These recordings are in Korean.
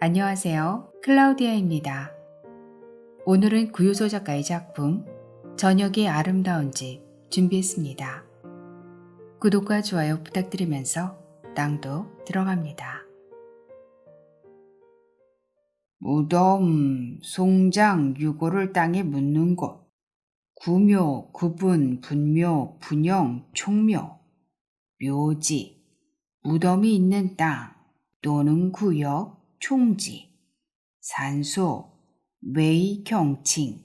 안녕하세요. 클라우디아입니다. 오늘은 구요소 작가의 작품 저녁이 아름다운 집 준비했습니다. 구독과 좋아요 부탁드리면서 낭독 들어갑니다. 무덤, 송장, 유골을 땅에 묻는 곳, 구묘, 구분, 분묘, 분영, 총묘, 묘지, 무덤이 있는 땅 또는 구역, 총지, 산소, 매의 경칭,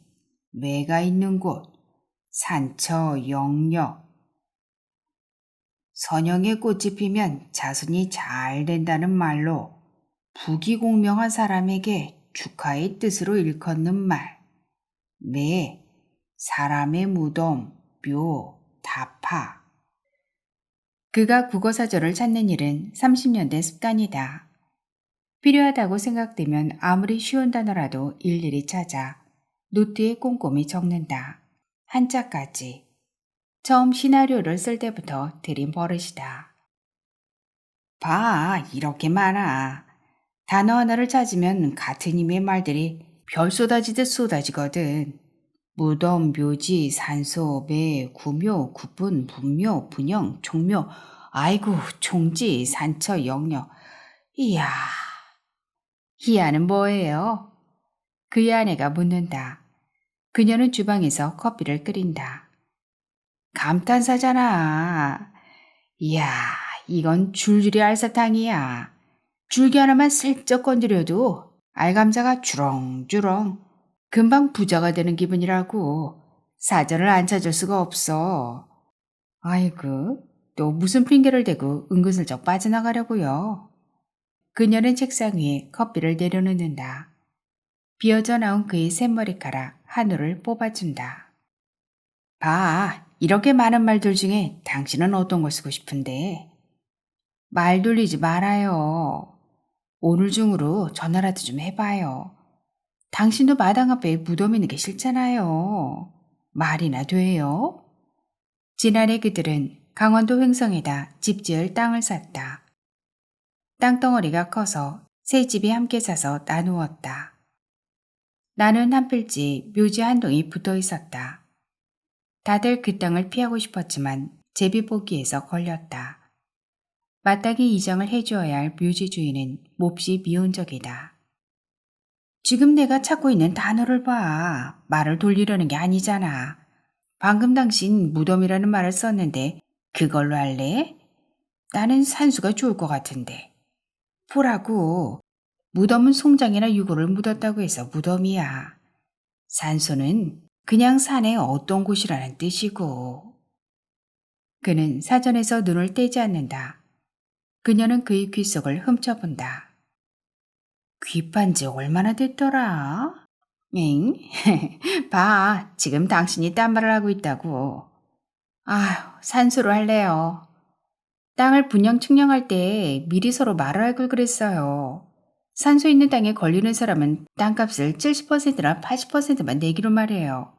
매가 있는 곳, 산처, 영역. 선영의 꽃이 피면 자손이 잘 된다는 말로 부귀공명한 사람에게 축하의 뜻으로 일컫는 말. 매, 사람의 무덤, 묘, 다파. 그가 국어사전을 찾는 일은 30년 된 습관이다. 필요하다고 생각되면 아무리 쉬운 단어라도 일일이 찾아 노트에 꼼꼼히 적는다. 한자까지. 처음 시나리오를 쓸 때부터 들인 버릇이다. 봐, 이렇게 많아. 단어 하나를 찾으면 같은 의미의 말들이 별 쏟아지듯 쏟아지거든. 무덤, 묘지, 산소, 매, 구묘, 구분, 분묘, 분영, 총묘, 아이고, 총지, 산처, 영역. 이야, 희야는 뭐예요? 그의 아내가 묻는다. 그녀는 주방에서 커피를 끓인다. 감탄사잖아. 이야, 이건 줄줄이 알사탕이야. 줄기 하나만 슬쩍 건드려도 알감자가 주렁주렁. 금방 부자가 되는 기분이라고. 사전을 안 찾을 수가 없어. 아이고, 또 무슨 핑계를 대고 은근슬쩍 빠져나가려고요. 그녀는 책상 위에 커피를 내려놓는다. 비어져 나온 그의 샘머리카락 한올을 뽑아준다. 봐, 이렇게 많은 말들 중에 당신은 어떤 걸 쓰고 싶은데? 말 돌리지 말아요. 오늘 중으로 전화라도 좀 해봐요. 당신도 마당 앞에 무덤 있는 게 싫잖아요. 말이나 돼요? 지난해 그들은 강원도 횡성에다 집 지을 땅을 샀다. 땅덩어리가 커서 세 집이 함께 사서 나누었다. 나는 한 필지 묘지 한 동이 붙어 있었다. 다들 그 땅을 피하고 싶었지만 제비뽑기에서 걸렸다. 마땅히 이장을 해주어야 할 묘지 주인은 몹시 미온적이다. 지금 내가 찾고 있는 단어를 봐. 말을 돌리려는 게 아니잖아. 방금 당신 무덤이라는 말을 썼는데 그걸로 할래? 나는 산수가 좋을 것 같은데. 보라고. 무덤은 송장이나 유골을 묻었다고 해서 무덤이야. 산소는 그냥 산의 어떤 곳이라는 뜻이고. 그는 사전에서 눈을 떼지 않는다. 그녀는 그의 귀 속을 훔쳐본다. 귀판 지 얼마나 됐더라? 엥? 봐, 지금 당신이 딴 말을 하고 있다고. 아휴, 산수로 할래요. 땅을 분양 측량할 때 미리 서로 말을 할 걸 그랬어요. 산소 있는 땅에 걸리는 사람은 땅값을 70%나 80%만 내기로 말해요.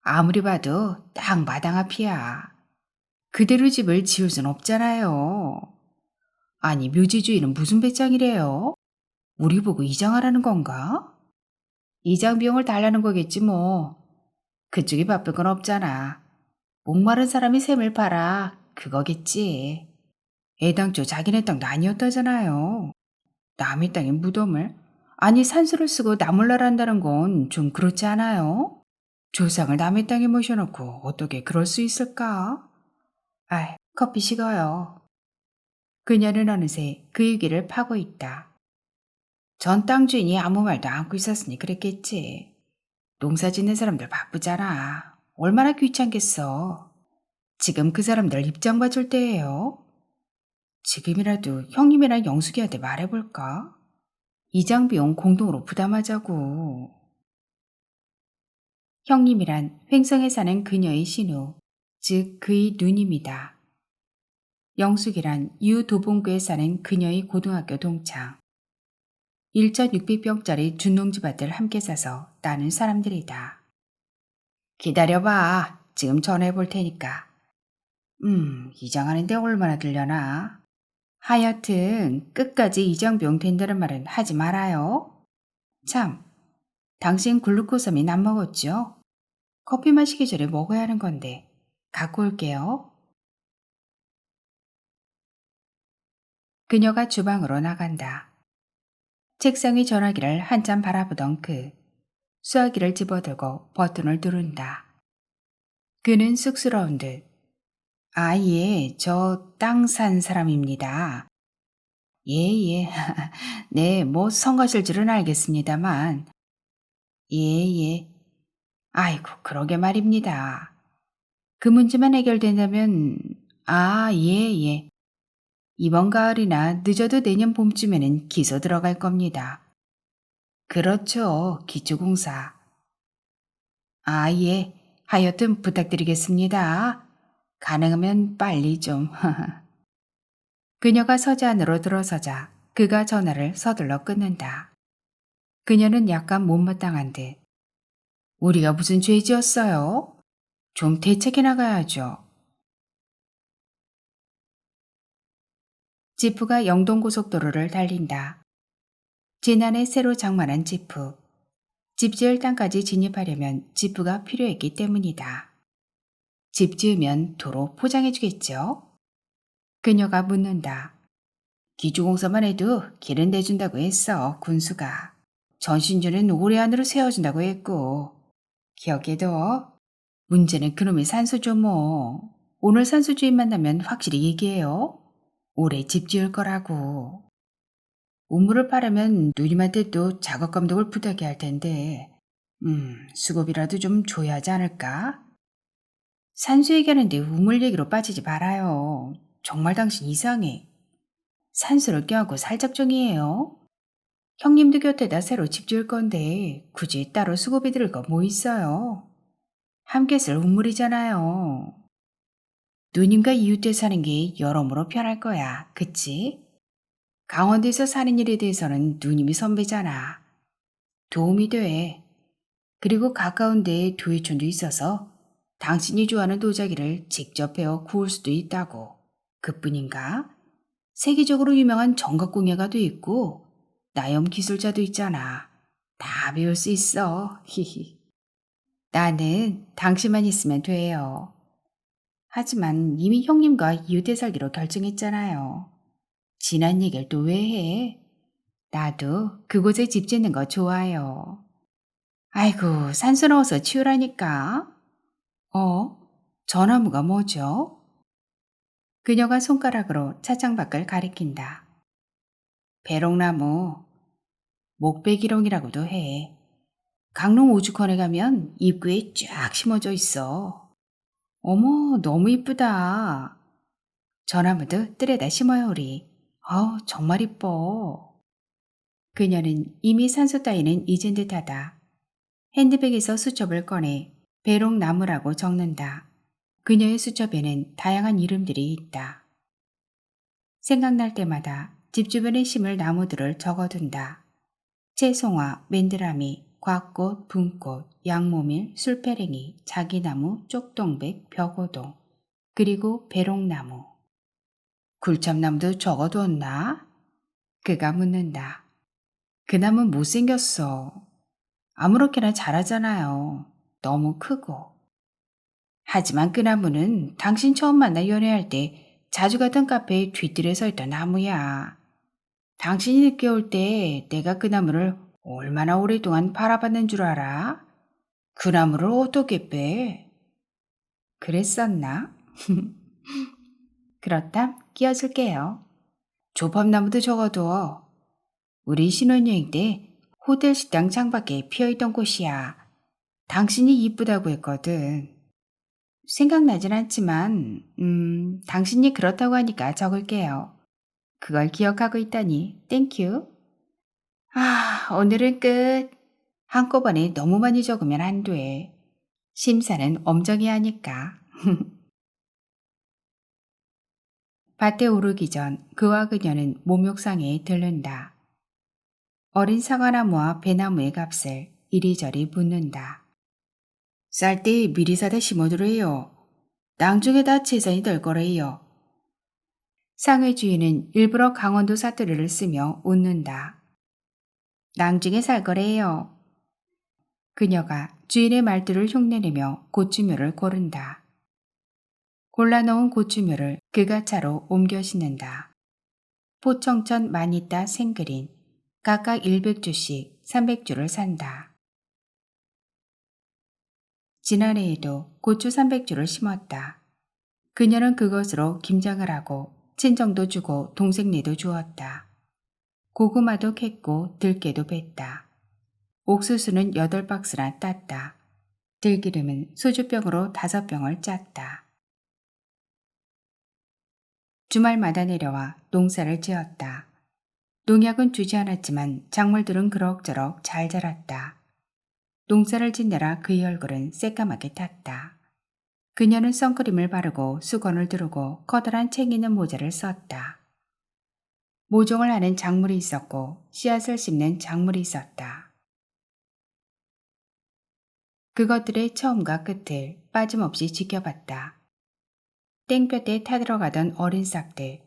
아무리 봐도 딱 마당 앞이야. 그대로 집을 지을 순 없잖아요. 아니, 묘지주인은 무슨 배짱이래요? 우리 보고 이장하라는 건가? 이장 비용을 달라는 거겠지 뭐. 그쪽이 바쁠 건 없잖아. 목마른 사람이 샘을 팔아. 그거겠지. 애당초 자기네 땅도 아니었다잖아요. 남의 땅에 무덤을? 아니, 산소를 쓰고 나몰라라 한다는 건 좀 그렇지 않아요? 조상을 남의 땅에 모셔놓고 어떻게 그럴 수 있을까? 아이, 커피 식어요. 그녀는 어느새 그의 귀를 파고 있다. 전 땅 주인이 아무 말도 않고 있었으니 그랬겠지. 농사 짓는 사람들 바쁘잖아. 얼마나 귀찮겠어. 지금 그 사람들 입장 봐줄 때예요. 지금이라도 형님이랑 영숙이한테 말해볼까? 이장 비용 공동으로 부담하자고. 형님이란 횡성에 사는 그녀의 신우, 즉 그의 누님이다. 영숙이란 유도봉구에 사는 그녀의 고등학교 동창. 1,600평짜리 준농지밭을 함께 사서 따는 사람들이다. 기다려봐. 지금 전화해 볼 테니까. 이장하는데 얼마나 들려나? 하여튼 끝까지 이장병 된다는 말은 하지 말아요. 참, 당신 글루코사민 안 먹었죠? 커피 마시기 전에 먹어야 하는 건데. 갖고 올게요. 그녀가 주방으로 나간다. 책상 위 전화기를 한참 바라보던 수화기를 집어들고 버튼을 누른다. 그는 쑥스러운 듯, 아, 예, 저 땅 산 사람입니다. 예, 예. 네, 뭐 성가실 줄은 알겠습니다만. 예, 예. 아이고, 그러게 말입니다. 그 문제만 해결된다면, 아, 예, 예. 이번 가을이나 늦어도 내년 봄쯤에는 기소 들어갈 겁니다. 그렇죠, 기초공사. 아, 예. 하여튼 부탁드리겠습니다. 가능하면 빨리 좀. 그녀가 서재 안으로 들어서자 그가 전화를 서둘러 끊는다. 그녀는 약간 못마땅한 듯. 우리가 무슨 죄 지었어요? 좀 대책해 나가야죠. 지프가 영동고속도로를 달린다. 지난해 새로 장만한 지프. 집 지을 땅까지 진입하려면 지프가 필요했기 때문이다. 집 지으면 도로 포장해 주겠죠? 그녀가 묻는다. 기초공사만 해도 길은 내준다고 했어, 군수가. 전신주는 올해 안으로 세워준다고 했고. 기억해둬. 문제는 그놈의 산소죠 뭐. 오늘 산소 주인 만나면 확실히 얘기해요. 올해 집 지을 거라고. 우물을 파려면 누님한테 또 작업 감독을 부탁해야 할 텐데. 수고비라도 좀 줘야 하지 않을까? 산소 얘기하는데 우물 얘기로 빠지지 말아요. 정말 당신 이상해. 산소를 껴안고 살 작정이에요. 형님도 곁에다 새로 집 지을 건데 굳이 따로 수고비 들을 거 뭐 있어요. 함께 쓸 우물이잖아요. 누님과 이웃돼 사는 게 여러모로 편할 거야. 그치? 강원도에서 사는 일에 대해서는 누님이 선배잖아. 도움이 돼. 그리고 가까운 데에 도예촌도 있어서 당신이 좋아하는 도자기를 직접 배워 구울 수도 있다고. 그뿐인가? 세계적으로 유명한 정각공예가도 있고 나염 기술자도 있잖아. 다 배울 수 있어. 히히. 나는 당신만 있으면 돼요. 하지만 이미 형님과 이웃에 살기로 결정했잖아요. 지난 얘기를 또 왜 해? 나도 그곳에 집 짓는 거 좋아요. 아이고, 산소 넣어서 치우라니까. 어? 전화무가 뭐죠? 그녀가 손가락으로 차창 밖을 가리킨다. 배롱나무, 목배기롱이라고도 해. 강릉 오죽헌에 가면 입구에 쫙 심어져 있어. 어머, 너무 이쁘다. 전화무도 뜰에다 심어요, 우리. 정말 이뻐. 그녀는 이미 산소 따위는 잊은 듯하다. 핸드백에서 수첩을 꺼내 배롱나무라고 적는다. 그녀의 수첩에는 다양한 이름들이 있다. 생각날 때마다 집 주변에 심을 나무들을 적어둔다. 채송화, 맨드라미, 곽꽃, 분꽃, 양모밀, 술패랭이, 자기나무, 쪽동백, 벽오동, 그리고 배롱나무. 굴참나무도 적어두었나? 그가 묻는다. 그 나무는 못생겼어. 아무렇게나 자라잖아요. 너무 크고. 하지만 그 나무는 당신 처음 만나 연애할 때 자주 갔던 카페에 뒤뜰에 서 있던 나무야. 당신이 늦게 올 때 내가 그 나무를 얼마나 오랫동안 바라봤는 줄 알아? 그 나무를 어떻게 빼? 그랬었나? 그렇담 끼워줄게요. 조팝나무도 적어둬. 우리 신혼여행 때 호텔 식당 창밖에 피어있던 꽃이야. 당신이 이쁘다고 했거든. 생각나진 않지만, 당신이 그렇다고 하니까 적을게요. 그걸 기억하고 있다니, 땡큐. 오늘은 끝. 한꺼번에 너무 많이 적으면 안 돼. 심사는 엄정히 하니까. 밭에 오르기 전 그와 그녀는 목욕상에 들른다. 어린 사과나무와 배나무의 값을 이리저리 묻는다. 쌀 때 미리 사다 심어두래요. 나중에 다 재산이 될 거래요. 상의 주인은 일부러 강원도 사투리를 쓰며 웃는다. 낭중에 살 거래요. 그녀가 주인의 말투를 흉내내며 고추묘를 고른다. 골라놓은 고추묘를 그가 차로 옮겨 싣는다. 포청천 마니따 생그린 각각 100주씩 300주를 산다. 지난해에도 고추 300주를 심었다. 그녀는 그것으로 김장을 하고 친정도 주고 동생네도 주었다. 고구마도 캤고 들깨도 뱄다. 옥수수는 8박스나 땄다. 들기름은 소주병으로 5병을 짰다. 주말마다 내려와 농사를 지었다. 농약은 주지 않았지만 작물들은 그럭저럭 잘 자랐다. 농사를 짓느라 그의 얼굴은 새까맣게 탔다. 그녀는 선크림을 바르고 수건을 두르고 커다란 책 있는 모자를 썼다. 모종을 하는 작물이 있었고 씨앗을 심는 작물이 있었다. 그것들의 처음과 끝을 빠짐없이 지켜봤다. 땡볕에 타들어가던 어린 싹들,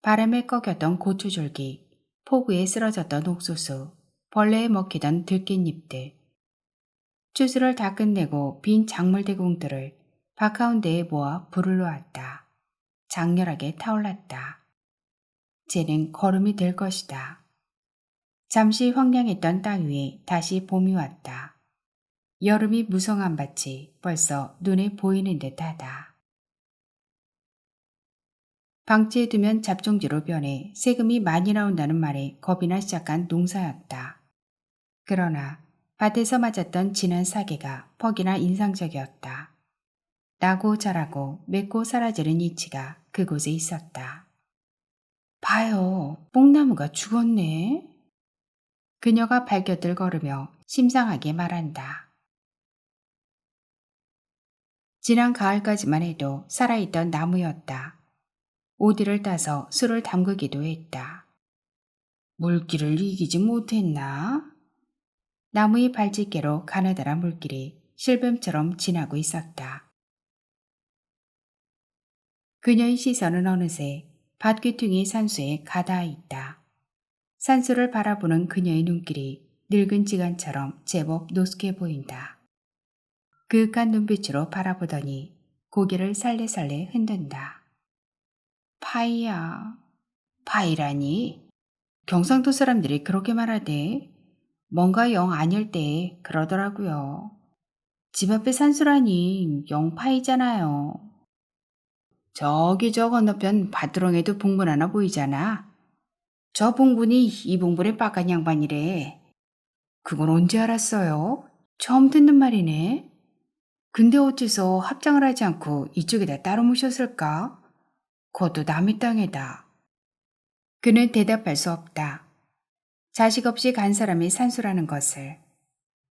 바람에 꺾였던 고추줄기, 폭우에 쓰러졌던 옥수수, 벌레에 먹히던 들깻잎들. 추수를 다 끝내고 빈 작물 대공들을 밭가운데에 모아 불을 놓았다. 장렬하게 타올랐다. 쟤는 거름이 될 것이다. 잠시 황량했던 땅 위에 다시 봄이 왔다. 여름이 무성한 밭이 벌써 눈에 보이는 듯하다. 방치해 두면 잡종지로 변해 세금이 많이 나온다는 말에 겁이 나 시작한 농사였다. 그러나 밭에서 맞았던 진한 사계가 퍽이나 인상적이었다. 나고 자라고 맺고 사라지는 이치가 그곳에 있었다. 봐요, 뽕나무가 죽었네. 그녀가 발곁을 걸으며 심상하게 말한다. 지난 가을까지만 해도 살아있던 나무였다. 오디를 따서 술을 담그기도 했다. 물기를 이기지 못했나? 나무의 발집개로 가느다란 물길이 실뱀처럼 지나고 있었다. 그녀의 시선은 어느새 밭귀퉁이 산수에 가닿아 있다. 산수를 바라보는 그녀의 눈길이 늙은 지간처럼 제법 노숙해 보인다. 그윽한 눈빛으로 바라보더니 고개를 살래살래 흔든다. 파이야. 파이라니? 경상도 사람들이 그렇게 말하대. 뭔가 영 아닐 때 그러더라고요. 집 앞에 산수라니 영 파이잖아요. 저기 저 건너편 밭두렁에도 봉분 하나 보이잖아. 저 봉분이 이 봉분의 빠간 양반이래. 그건 언제 알았어요? 처음 듣는 말이네. 근데 어째서 합장을 하지 않고 이쪽에다 따로 모셨을까? 그것도 남의 땅에다. 그는 대답할 수 없다. 자식 없이 간 사람이 산수라는 것을,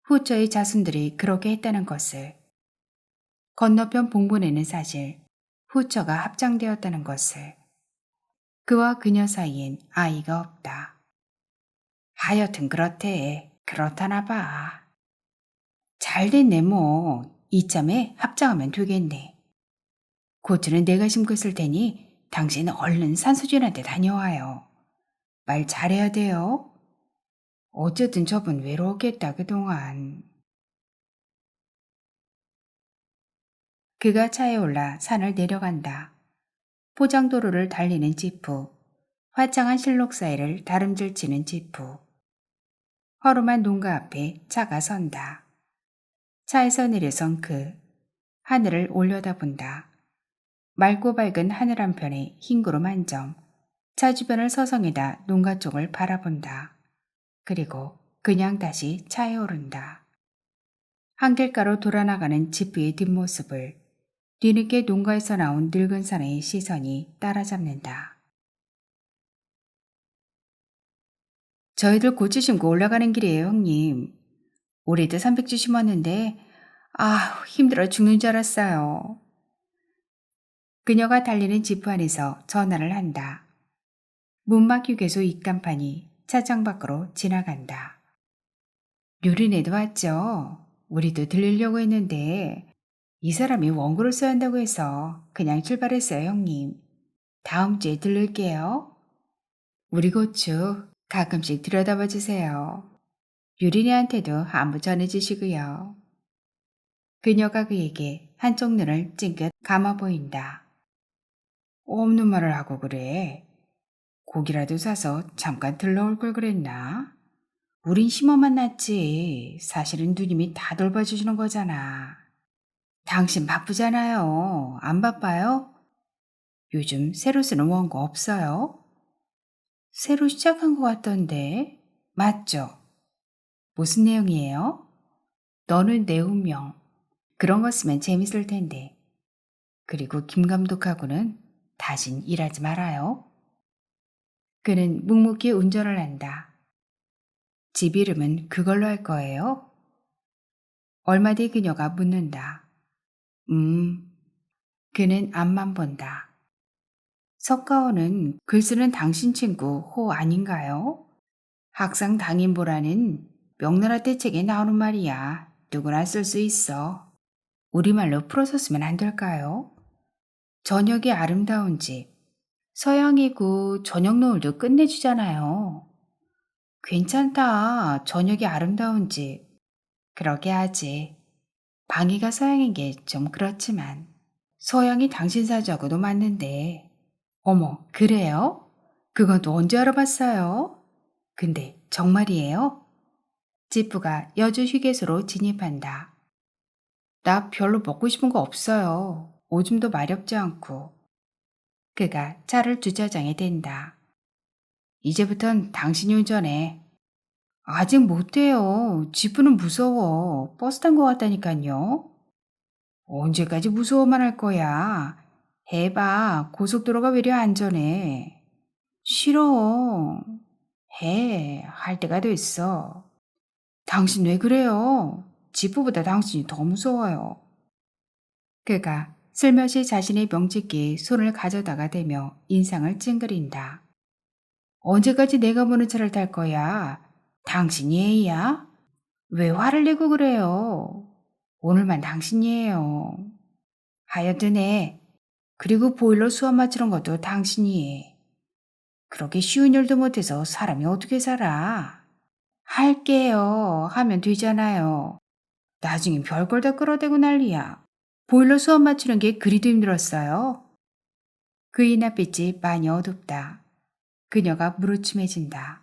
후처의 자손들이 그렇게 했다는 것을, 건너편 봉분에는 사실 후처가 합장되었다는 것을, 그와 그녀 사이엔 아이가 없다. 하여튼 그렇대. 그렇다나 봐. 잘됐네 뭐. 이참에 합장하면 되겠네. 고추는 내가 심고 있을 테니 당신은 얼른 산수진한테 다녀와요. 말 잘해야 돼요. 어쨌든 저분 외로웠겠다 그동안. 그가 차에 올라 산을 내려간다. 포장도로를 달리는 지프, 화창한 실록 사이를 다름질 치는 지프. 허름한 농가 앞에 차가 선다. 차에서 내려선 하늘을 올려다본다. 맑고 밝은 하늘 한편에 흰 구름 한 점, 차 주변을 서성이다 농가 쪽을 바라본다. 그리고 그냥 다시 차에 오른다. 한길가로 돌아나가는 지프의 뒷모습을 뒤늦게 농가에서 나온 늙은 사내의 시선이 따라잡는다. 저희들 고추 심고 올라가는 길이에요, 형님. 올해도 300주 심었는데 아휴 힘들어 죽는 줄 알았어요. 그녀가 달리는 지프 안에서 전화를 한다. 문막 휴게소 입간판이 차장 밖으로 지나간다. 류리네도 왔죠. 우리도 들리려고 했는데 이 사람이 원고를 써야 한다고 해서 그냥 출발했어요, 형님. 다음 주에 들를게요. 우리 고추 가끔씩 들여다봐 주세요. 유린이한테도 안부 전해주시고요. 그녀가 그에게 한쪽 눈을 찡긋 감아 보인다. 없는 말을 하고 그래. 고기라도 사서 잠깐 들러올 걸 그랬나? 우린 심어만 놨지. 사실은 누님이 다 돌봐주시는 거잖아. 당신 바쁘잖아요. 안 바빠요? 요즘 새로 쓰는 원고 없어요? 새로 시작한 것 같던데. 맞죠? 무슨 내용이에요? 너는 내 운명. 그런 거 쓰면 재밌을 텐데. 그리고 김 감독하고는 다신 일하지 말아요. 그는 묵묵히 운전을 한다. 집 이름은 그걸로 할 거예요? 얼마 뒤 그녀가 묻는다. 그는 앞만 본다. 석가호는 글 쓰는 당신 친구 호 아닌가요? 학상 당인보라는 명나라 때 책에 나오는 말이야. 누구나 쓸 수 있어. 우리말로 풀어서 쓰면 안 될까요? 저녁이 아름다운 집. 서양이고 저녁 노을도 끝내주잖아요. 괜찮다. 저녁이 아름다운 집. 그러게 하지. 방위가 서양인 게 좀 그렇지만 서양이 당신 사주하고도 맞는데. 어머, 그래요? 그건 또 언제 알아봤어요? 근데 정말이에요? 지프가 여주 휴게소로 진입한다. 나 별로 먹고 싶은 거 없어요. 오줌도 마렵지 않고. 그가 차를 주차장에 댄다. 이제부턴 당신이 운전해. 아직 못해요. 지프는 무서워. 버스 탄 것 같다니까요. 언제까지 무서워만 할 거야. 해봐. 고속도로가 외려 안전해. 싫어. 해. 할 때가 됐어. 당신 왜 그래요? 지프보다 당신이 더 무서워요. 그가 슬며시 자신의 명치기에 손을 가져다가 대며 인상을 찡그린다. 언제까지 내가 보는 차를 탈 거야? 당신이 A야? 왜 화를 내고 그래요? 오늘만 당신이에요. 하여튼 해. 그리고 보일러 수압 맞추는 것도 당신이 해. 그렇게 쉬운 일도 못해서 사람이 어떻게 살아? 할게요. 하면 되잖아요. 나중엔 별걸 다 끌어대고 난리야. 보일러 수압 맞추는 게 그리도 힘들었어요. 그의 낯빛이 많이 어둡다. 그녀가 무르침해진다.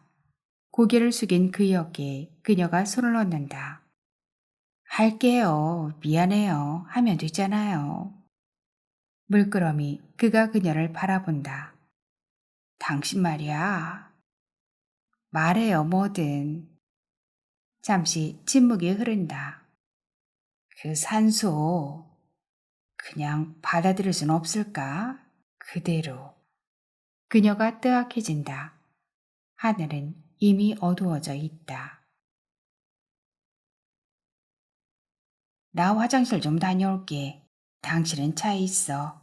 고개를 숙인 그의 어깨에 그녀가 손을 얹는다. 할게요. 미안해요. 하면 되잖아요. 물끄러미 그가 그녀를 바라본다. 당신 말이야. 말해요, 뭐든. 잠시 침묵이 흐른다. 그 산소, 그냥 받아들일 순 없을까? 그대로. 그녀가 뜨악해진다. 하늘은 이미 어두워져 있다. 나 화장실 좀 다녀올게. 당신은 차에 있어.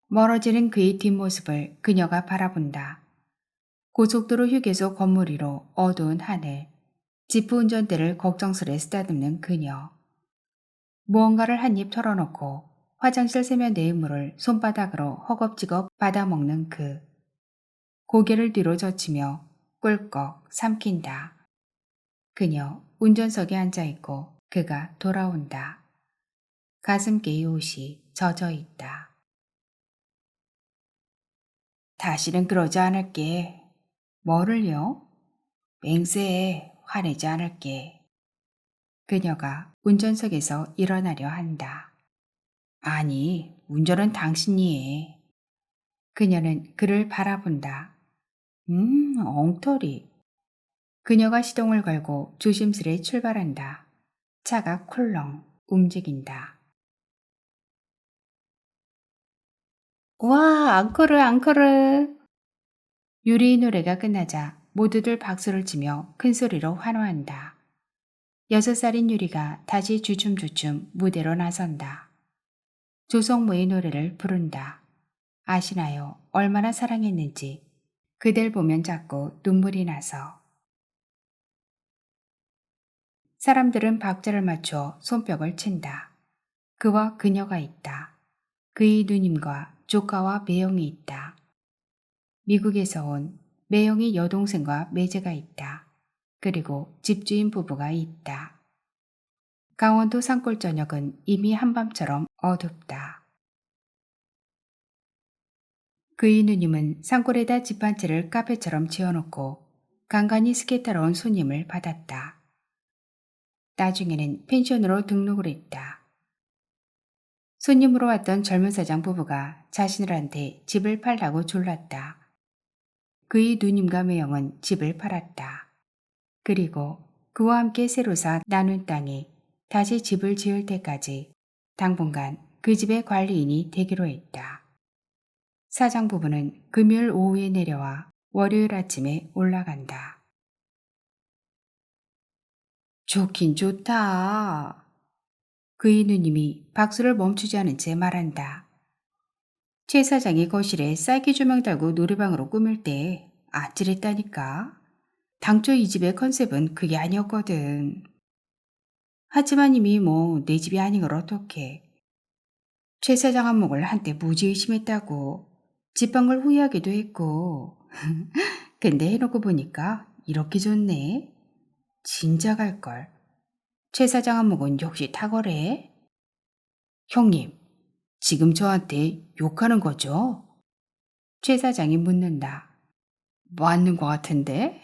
멀어지는 그의 뒷모습을 그녀가 바라본다. 고속도로 휴게소 건물 위로 어두운 하늘, 지프 운전대를 걱정스레 쓰다듬는 그녀. 무언가를 한 입 털어놓고 화장실 세면대의 물을 손바닥으로 허겁지겁 받아먹는 그. 고개를 뒤로 젖히며 꿀꺽 삼킨다. 그녀 운전석에 앉아있고 그가 돌아온다. 가슴께의 옷이 젖어 있다. 다시는 그러지 않을게. 뭐를요? 맹세해. 화내지 않을게. 그녀가 운전석에서 일어나려 한다. 아니, 운전은 당신이 해. 그녀는 그를 바라본다. 엉터리. 그녀가 시동을 걸고 조심스레 출발한다. 차가 쿨렁 움직인다. 와, 앙코르, 앙코르. 유리의 노래가 끝나자 모두들 박수를 치며 큰 소리로 환호한다. 6살인 유리가 다시 주춤주춤 무대로 나선다. 조성모의 노래를 부른다. 아시나요? 얼마나 사랑했는지. 그댈 보면 자꾸 눈물이 나서. 사람들은 박자를 맞춰 손뼉을 친다. 그와 그녀가 있다. 그의 누님과 조카와 매형이 있다. 미국에서 온 매형의 여동생과 매제가 있다. 그리고 집주인 부부가 있다. 강원도 산골 저녁은 이미 한밤처럼 어둡다. 그의 누님은 산골에다 집 한 채를 카페처럼 지어놓고 간간히 스키 타러 온 손님을 받았다. 나중에는 펜션으로 등록을 했다. 손님으로 왔던 젊은 사장 부부가 자신들한테 집을 팔라고 졸랐다. 그의 누님과 매형은 집을 팔았다. 그리고 그와 함께 새로 사 나눈 땅에 다시 집을 지을 때까지 당분간 그 집의 관리인이 되기로 했다. 사장 부부는 금요일 오후에 내려와 월요일 아침에 올라간다. 좋긴 좋다. 그의 누님이 박수를 멈추지 않은 채 말한다. 최 사장이 거실에 쌀기 조명 달고 노래방으로 꾸밀 때 아찔했다니까. 당초 이 집의 컨셉은 그게 아니었거든. 하지만 이미 내 집이 아닌 걸 어떡해. 최 사장 안목을 한때 무지 의심했다고. 집한 걸 후회하기도 했고. 근데 해놓고 보니까 이렇게 좋네. 진작 할걸. 최 사장 안목은 역시 탁월해. 형님, 지금 저한테 욕하는 거죠? 최 사장이 묻는다. 맞는 것 같은데?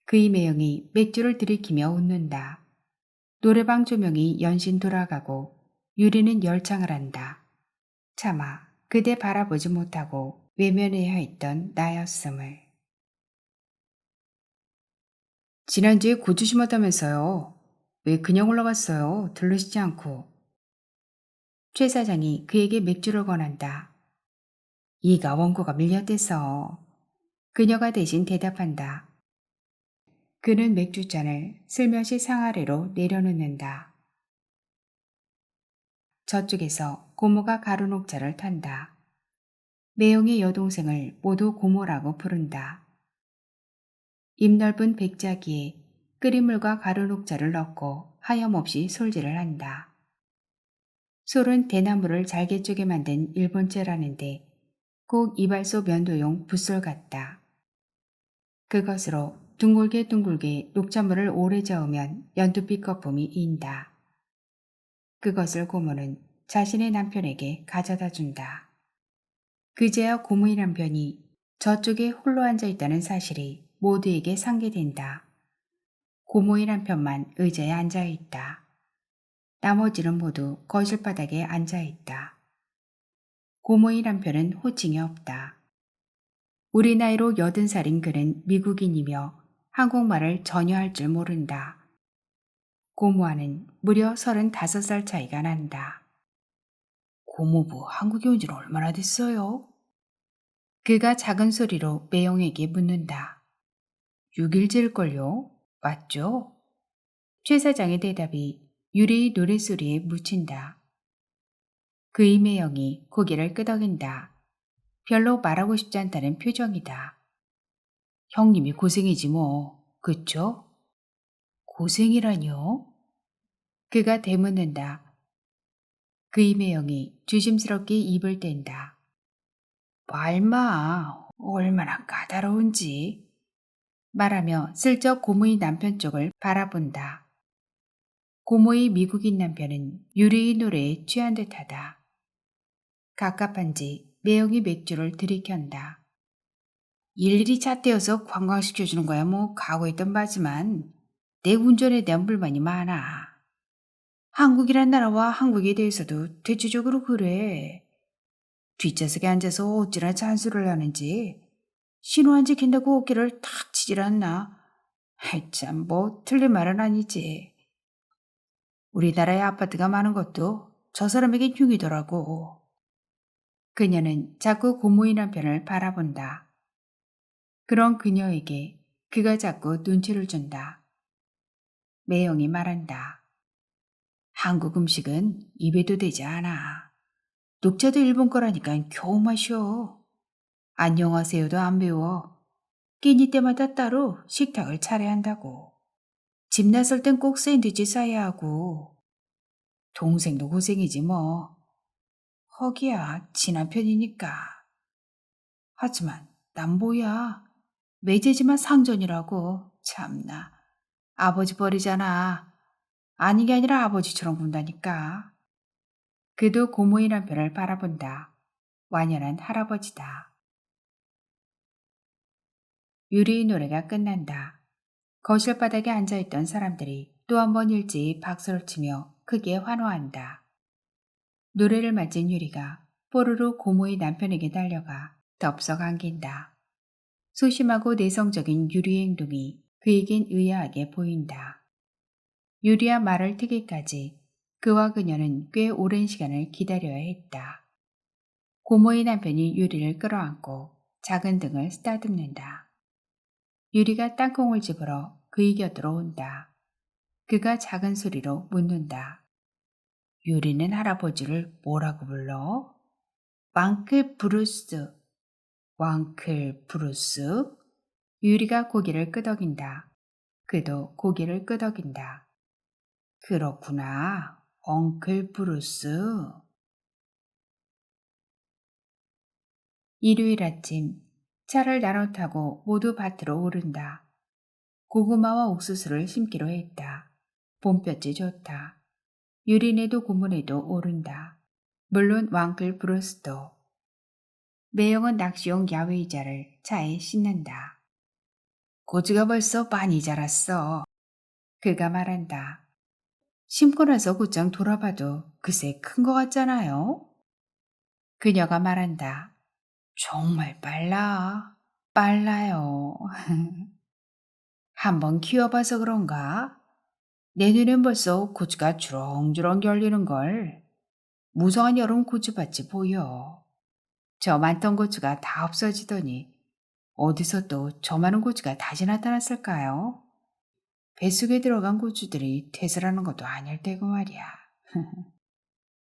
그의 매형이 맥주를 들이키며 웃는다. 노래방 조명이 연신 돌아가고 유리는 열창을 한다. 차마 그대 바라보지 못하고 외면해야 했던 나였음을. 지난주에 고추 심었다면서요. 왜 그냥 올라갔어요? 들르시지 않고. 최 사장이 그에게 맥주를 권한다. 이가 원고가 밀렸대서. 그녀가 대신 대답한다. 그는 맥주잔을 슬며시 상아래로 내려놓는다. 저쪽에서 고모가 가루 녹차를 탄다. 매형의 여동생을 모두 고모라고 부른다. 입 넓은 백자기에 끓인 물과 가루 녹차를 넣고 하염없이 솔질을 한다. 솔은 대나무를 잘게 쪼개 만든 일본째라는데 꼭 이발소 면도용 붓솔 같다. 그것으로 둥글게 둥글게 녹차물을 오래 저으면 연두빛 거품이 인다. 그것을 고모는 자신의 남편에게 가져다 준다. 그제야 고모의 남편이 저쪽에 홀로 앉아 있다는 사실이 모두에게 상기된다. 고모의 남편만 의자에 앉아 있다. 나머지는 모두 거실 바닥에 앉아 있다. 고모의 남편은 호칭이 없다. 우리 나이로 80살인 그는 미국인이며 한국말을 전혀 할 줄 모른다. 고모와는 무려 35살 차이가 난다. 고모부 한국에 온 지는 얼마나 됐어요? 그가 작은 소리로 매형에게 묻는다. 6일째일걸요? 맞죠? 최 사장의 대답이 유리의 노랫소리에 묻힌다. 그의 매형이 고개를 끄덕인다. 별로 말하고 싶지 않다는 표정이다. 형님이 고생이지 뭐, 그쵸? 고생이라뇨? 그가 되묻는다. 그의 매형이 조심스럽게 입을 뗀다. 말마, 얼마나 까다로운지. 말하며 슬쩍 고모의 남편 쪽을 바라본다. 고모의 미국인 남편은 유리의 노래에 취한 듯하다. 갑갑한지 매형이 맥주를 들이켠다. 일일이 잣대어서 관광시켜주는 거야 뭐 각오했던 바지만 내 운전에 대한 불만이 많아. 한국이란 나라와 한국에 대해서도 대체적으로 그래. 뒷좌석에 앉아서 어찌나 잔소리를 하는지 신호 안 지킨다고 어깨를 탁 치질 않나. 참 뭐 틀린 말은 아니지. 우리나라에 아파트가 많은 것도 저 사람에겐 흉이더라고. 그녀는 자꾸 고모의 남편을 바라본다. 그런 그녀에게 그가 자꾸 눈치를 준다. 매형이 말한다. 한국 음식은 입에도 되지 않아. 녹차도 일본 거라니까 겨우 마셔. 안녕하세요도 안 배워. 끼니 때마다 따로 식탁을 차려야 한다고. 집 나설 땐 꼭 샌드위치 싸야 하고. 동생도 고생이지 뭐. 거기야 친한 편이니까. 하지만 난 뭐야. 매제지만 상전이라고. 참나. 아버지 버리잖아. 아닌 게 아니라 아버지처럼 군다니까. 그도 고모의 남편을 바라본다. 완연한 할아버지다. 유리의 노래가 끝난다. 거실 바닥에 앉아있던 사람들이 또 한 번 일제히 박수를 치며 크게 환호한다. 노래를 마친 유리가 뽀로로 고모의 남편에게 달려가 덥석 안긴다. 소심하고 내성적인 유리의 행동이 그에겐 의아하게 보인다. 유리와 말을 트기까지 그와 그녀는 꽤 오랜 시간을 기다려야 했다. 고모의 남편이 유리를 끌어안고 작은 등을 쓰다듬는다. 유리가 땅콩을 집으러 그의 곁으로 온다. 그가 작은 소리로 묻는다. 유리는 할아버지를 뭐라고 불러? 왕클 브루스. 왕클 브루스? 유리가 고개를 끄덕인다. 그도 고개를 끄덕인다. 그렇구나. 엉클 브루스. 일요일 아침 차를 나눠 타고 모두 밭으로 오른다. 고구마와 옥수수를 심기로 했다. 봄볕이 좋다. 유리네도 고모네도 오른다. 물론 왕클 브루스도. 매형은 낚시용 야외의자를 차에 싣는다. 고지가 벌써 많이 자랐어. 그가 말한다. 심고 나서 곧장 돌아봐도 그새 큰 거 같잖아요. 그녀가 말한다. 정말 빨라. 빨라요. 한번 키워봐서 그런가? 내 눈엔 벌써 고추가 주렁주렁 열리는걸. 무성한 여름 고추밭이 보여. 저 많던 고추가 다 없어지더니 어디서 또 저 많은 고추가 다시 나타났을까요? 뱃속에 들어간 고추들이 퇴설하는 것도 아닐 테고 말이야.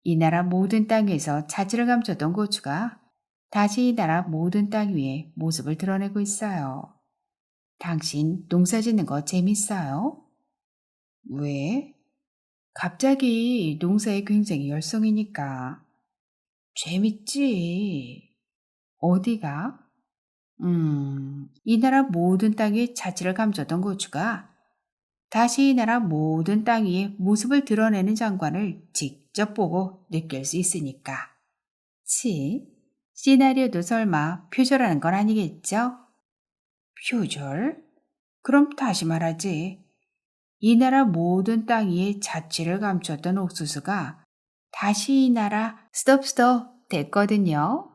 이 나라 모든 땅에서 자취를 감췄던 고추가 다시 이 나라 모든 땅 위에 모습을 드러내고 있어요. 당신 농사 짓는 거 재밌어요? 왜? 갑자기 농사에 굉장히 열성이니까. 재밌지. 어디가? 이 나라 모든 땅에 자취를 감췄던 고추가 다시 이 나라 모든 땅 위에 모습을 드러내는 장관을 직접 보고 느낄 수 있으니까. 시나리오도 설마 표절하는 건 아니겠죠? 표절? 그럼 다시 말하지. 이 나라 모든 땅 위에 자취를 감췄던 옥수수가 다시 이 나라 스톱 됐거든요.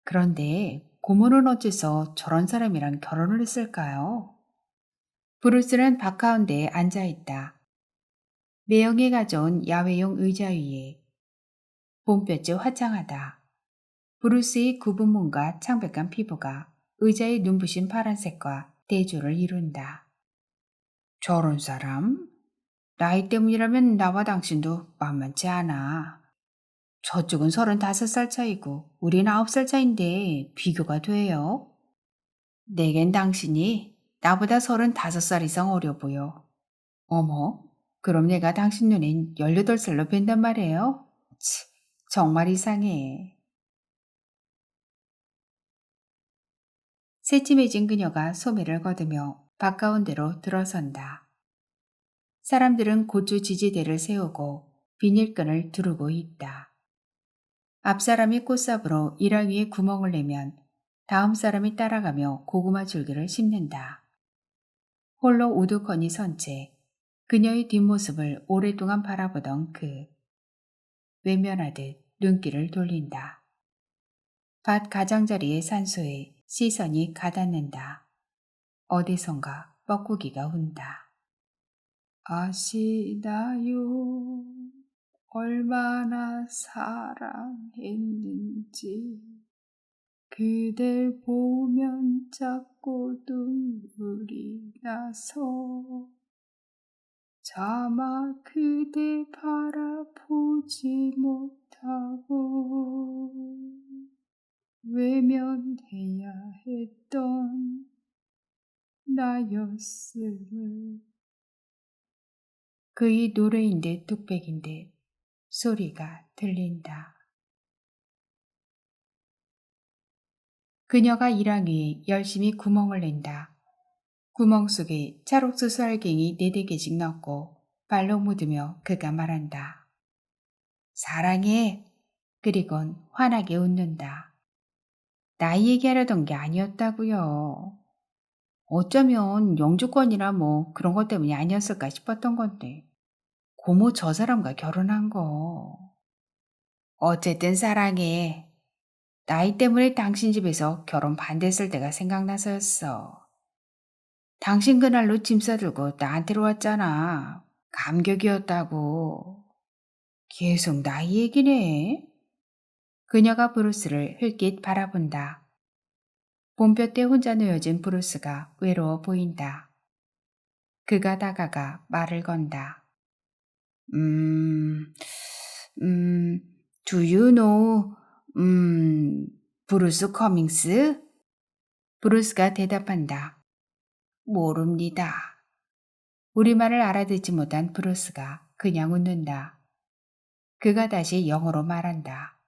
그런데 고모는 어째서 저런 사람이랑 결혼을 했을까요? 브루스는 밭 가운데에 앉아있다. 매형이 가져온 야외용 의자 위에. 봄볕이 화창하다. 브루스의 굽은 몸과 창백한 피부가 의자의 눈부신 파란색과 대조를 이룬다. 저런 사람? 나이 때문이라면 나와 당신도 만만치 않아. 저쪽은 35살 차이고 우린 9살 차인데 비교가 돼요? 내겐 당신이 나보다 35살 이상 어려 보여. 어머, 그럼 내가 당신 눈엔 18살로 뵌단 말이에요? 치, 정말 이상해. 새침해진 그녀가 소매를 걷으며 바가운데로 들어선다. 사람들은 고추 지지대를 세우고 비닐끈을 두르고 있다. 앞 사람이 꽃삽으로 이랑 위에 구멍을 내면 다음 사람이 따라가며 고구마 줄기를 심는다. 홀로 우두커니 선 채 그녀의 뒷모습을 오랫동안 바라보던 외면하듯 눈길을 돌린다. 밭 가장자리의 산소에 시선이 가닿는다. 어디선가 뻐꾸기가 운다. 아시나요? 얼마나 사랑했는지 그댈 보면 자꾸 눈물이 나서 차마 그대 바라보지 못하고 외면해야 했던 나였음을. 그의 노래인데 뚝배기인데 소리가 들린다. 그녀가 일항 위에 열심히 구멍을 낸다. 구멍 속에 찰옥수수 알갱이 4-4개씩 넣고 발로 묻으며 그가 말한다. 사랑해. 그리곤 환하게 웃는다. 나이 얘기하려던 게 아니었다고요. 어쩌면 영주권이나 뭐 그런 것 때문이 아니었을까 싶었던 건데. 고모 저 사람과 결혼한 거. 어쨌든 사랑해. 나이 때문에 당신 집에서 결혼 반대했을 때가 생각나서였어. 당신 그날로 짐 싸들고 나한테로 왔잖아. 감격이었다고. 계속 나이 얘기네. 그녀가 브루스를 흘낏 바라본다. 봄볕에 혼자 놓여진 브루스가 외로워 보인다. 그가 다가가 말을 건다. 음, 음, do you know, 브루스 커밍스? 브루스가 대답한다. 모릅니다. 우리말을 알아듣지 못한 브루스가 그냥 웃는다. 그가 다시 영어로 말한다.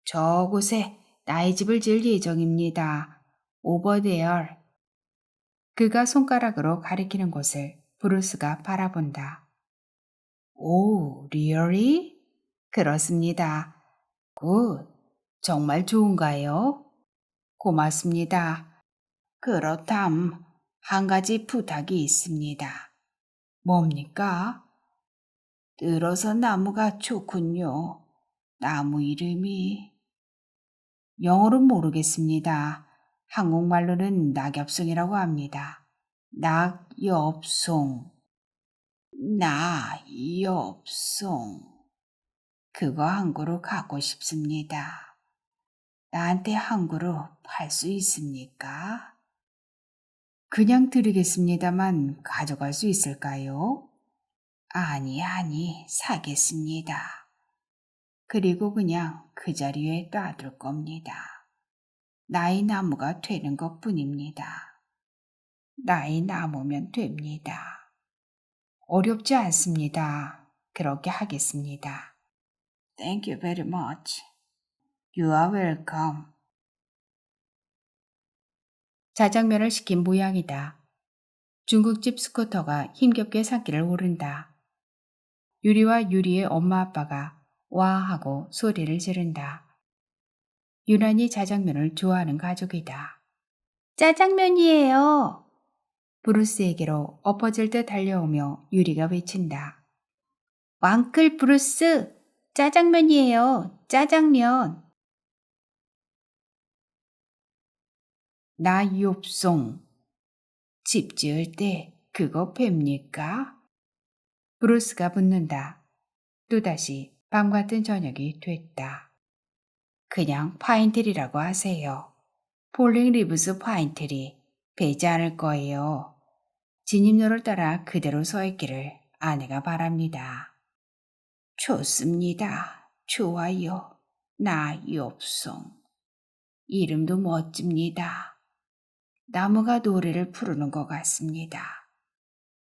저곳에 나의 집을 지을 예정입니다. over there. 그가 손가락으로 가리키는 곳을 브루스가 바라본다. 오, really? 그렇습니다. 굿. 정말 좋은가요? 고맙습니다. 그렇담. 한 가지 부탁이 있습니다. 뭡니까? 늘어서 나무가 좋군요. 나무 이름이. 영어는 모르겠습니다. 한국말로는 낙엽송이라고 합니다. 낙엽송. 낙엽송. 그거 한 그루 갖고 싶습니다. 나한테 한 그루 팔 수 있습니까? 그냥 드리겠습니다만 가져갈 수 있을까요? 아니, 사겠습니다. 그리고 그냥 그 자리에 놔둘 겁니다. 나의 나무가 되는 것뿐입니다. 나의 나무면 됩니다. 어렵지 않습니다. 그렇게 하겠습니다. Thank you very much. You are welcome. 자장면을 시킨 모양이다. 중국집 스쿠터가 힘겹게 산길을 오른다. 유리와 유리의 엄마 아빠가 와 하고 소리를 지른다. 유난히 자장면을 좋아하는 가족이다. 짜장면이에요. 브루스에게로 엎어질 듯 달려오며 유리가 외친다. 왕클 브루스, 짜장면이에요. 짜장면. 나 욥송. 집 지을 때 그거 뵙니까? 브루스가 묻는다. 또다시 밤 같은 저녁이 됐다. 그냥 파인트리라고 하세요. 폴링 리브스 파인트리. 베지 않을 거예요. 진입로를 따라 그대로 서 있기를 아내가 바랍니다. 좋습니다. 좋아요. 나 욥송. 이름도 멋집니다. 나무가 노래를 부르는 것 같습니다.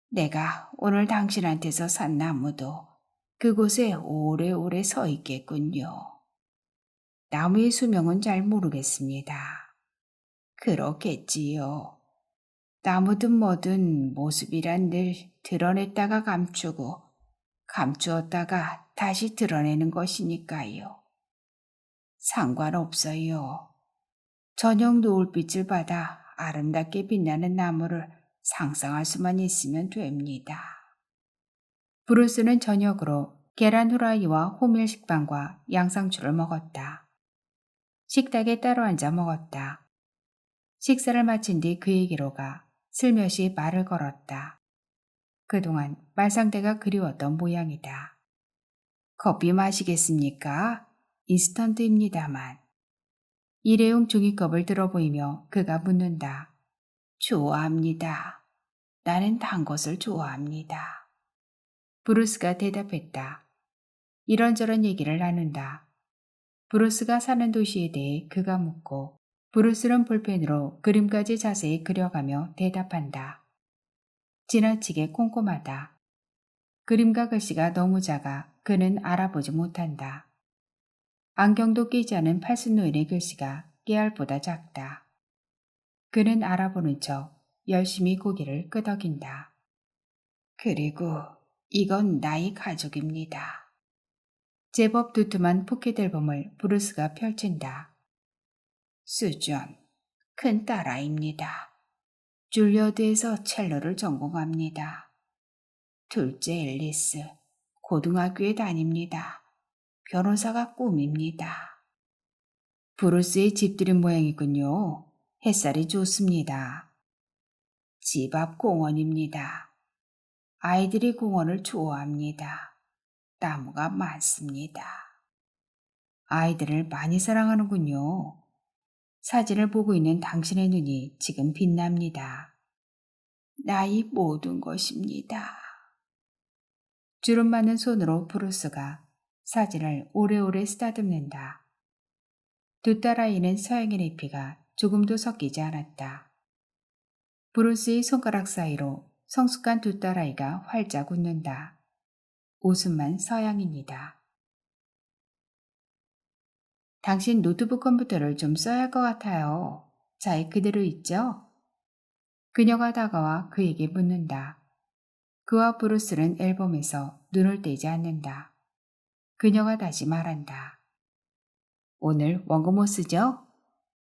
내가 오늘 당신한테서 산 나무도 그곳에 오래오래 서 있겠군요. 나무의 수명은 잘 모르겠습니다. 그렇겠지요. 나무든 뭐든 모습이란 늘 드러냈다가 감추고 감추었다가 다시 드러내는 것이니까요. 상관없어요. 저녁 노을빛을 받아 아름답게 빛나는 나무를 상상할 수만 있으면 됩니다. 브루스는 저녁으로 계란 후라이와 호밀 식빵과 양상추를 먹었다. 식탁에 따로 앉아 먹었다. 식사를 마친 뒤 그에게로 가 슬며시 말을 걸었다. 그동안 말상대가 그리웠던 모양이다. 커피 마시겠습니까? 인스턴트입니다만. 일회용 종이컵을 들어 보이며 그가 묻는다. 좋아합니다. 나는 단 것을 좋아합니다. 브루스가 대답했다. 이런저런 얘기를 나눈다. 브루스가 사는 도시에 대해 그가 묻고 브루스는 볼펜으로 그림까지 자세히 그려가며 대답한다. 지나치게 꼼꼼하다. 그림과 글씨가 너무 작아 그는 알아보지 못한다. 안경도 끼지 않은 팔순 노인의 글씨가 깨알보다 작다. 그는 알아보는 척 열심히 고개를 끄덕인다. 그리고 이건 나의 가족입니다. 제법 두툼한 포켓 앨범을 브루스가 펼친다. 수전, 큰딸아입니다. 줄리어드에서 첼로를 전공합니다. 둘째 앨리스, 고등학교에 다닙니다. 변호사가 꿈입니다. 브루스의 집들인 모양이군요. 햇살이 좋습니다. 집 앞 공원입니다. 아이들이 공원을 좋아합니다. 나무가 많습니다. 아이들을 많이 사랑하는군요. 사진을 보고 있는 당신의 눈이 지금 빛납니다. 나의 모든 것입니다. 주름 많은 손으로 브루스가 사진을 오래오래 쓰다듬는다. 두 딸아이는 서양인의 피가 조금도 섞이지 않았다. 브루스의 손가락 사이로 성숙한 두 딸아이가 활짝 웃는다. 웃음만 서양입니다. 당신 노트북 컴퓨터를 좀 써야 할 것 같아요. 잘 그대로 있죠? 그녀가 다가와 그에게 묻는다. 그와 브루스는 앨범에서 눈을 떼지 않는다. 그녀가 다시 말한다. 오늘 원고 못 쓰죠?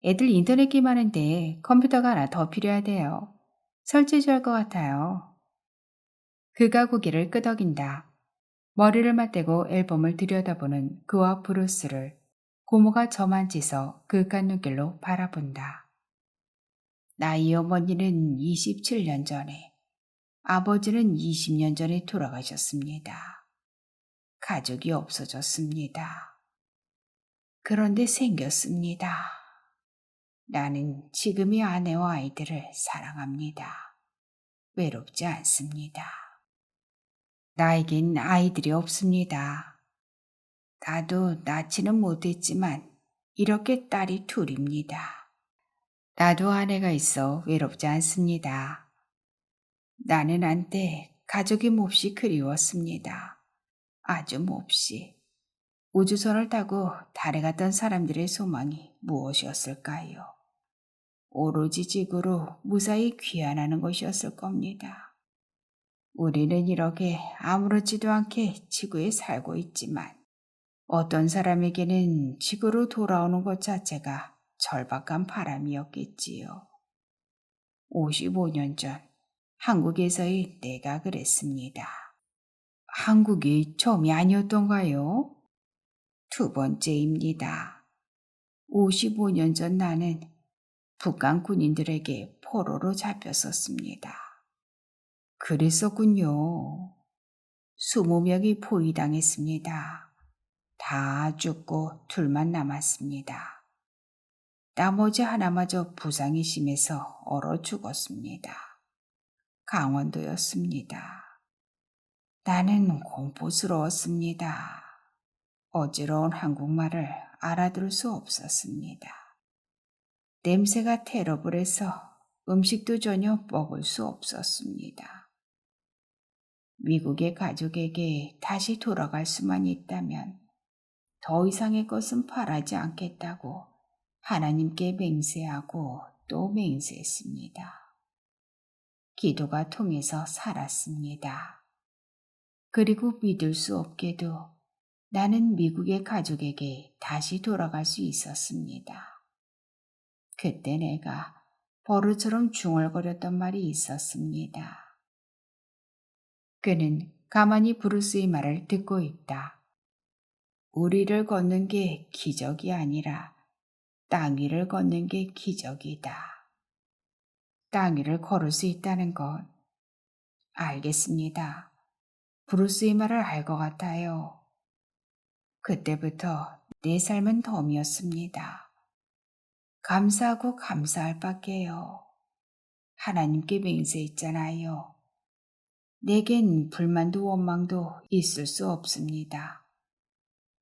애들 인터넷 게임 하는데 컴퓨터가 하나 더 필요하대요. 설치해 줄 것 같아요. 그가 고개를 끄덕인다. 머리를 맞대고 앨범을 들여다보는 그와 브루스를 고모가 저만치서 그윽한 눈길로 바라본다. 나의 어머니는 27년 전에, 아버지는 20년 전에 돌아가셨습니다. 가족이 없어졌습니다. 그런데 생겼습니다. 나는 지금의 아내와 아이들을 사랑합니다. 외롭지 않습니다. 나에겐 아이들이 없습니다. 나도 낳지는 못했지만 이렇게 딸이 둘입니다. 나도 아내가 있어 외롭지 않습니다. 나는 한때 가족이 몹시 그리웠습니다. 아주 몹시. 우주선을 타고 달에 갔던 사람들의 소망이 무엇이었을까요? 오로지 지구로 무사히 귀환하는 것이었을 겁니다. 우리는 이렇게 아무렇지도 않게 지구에 살고 있지만 어떤 사람에게는 지구로 돌아오는 것 자체가 절박한 바람이었겠지요. 55년 전 한국에서의 내가 그랬습니다. 한국이 처음이 아니었던가요? 두 번째입니다. 55년 전 나는 북한 군인들에게 포로로 잡혔었습니다. 그랬었군요. 20명이 포위당했습니다. 다 죽고 둘만 남았습니다. 나머지 하나마저 부상이 심해서 얼어 죽었습니다. 강원도였습니다. 나는 공포스러웠습니다. 어지러운 한국말을 알아들을 수 없었습니다. 냄새가 테러블해서 음식도 전혀 먹을 수 없었습니다. 미국의 가족에게 다시 돌아갈 수만 있다면 더 이상의 것은 바라지 않겠다고 하나님께 맹세하고 또 맹세했습니다. 기도가 통해서 살았습니다. 그리고 믿을 수 없게도 나는 미국의 가족에게 다시 돌아갈 수 있었습니다. 그때 내가 버릇처럼 중얼거렸던 말이 있었습니다. 그는 가만히 브루스의 말을 듣고 있다. 우리를 걷는 게 기적이 아니라 땅 위를 걷는 게 기적이다. 땅 위를 걸을 수 있다는 것. 알겠습니다. 브루스의 말을 알 것 같아요. 그때부터 내 삶은 덤이었습니다. 감사하고 감사할 밖에요. 하나님께 맹세했잖아요. 내겐 불만도 원망도 있을 수 없습니다.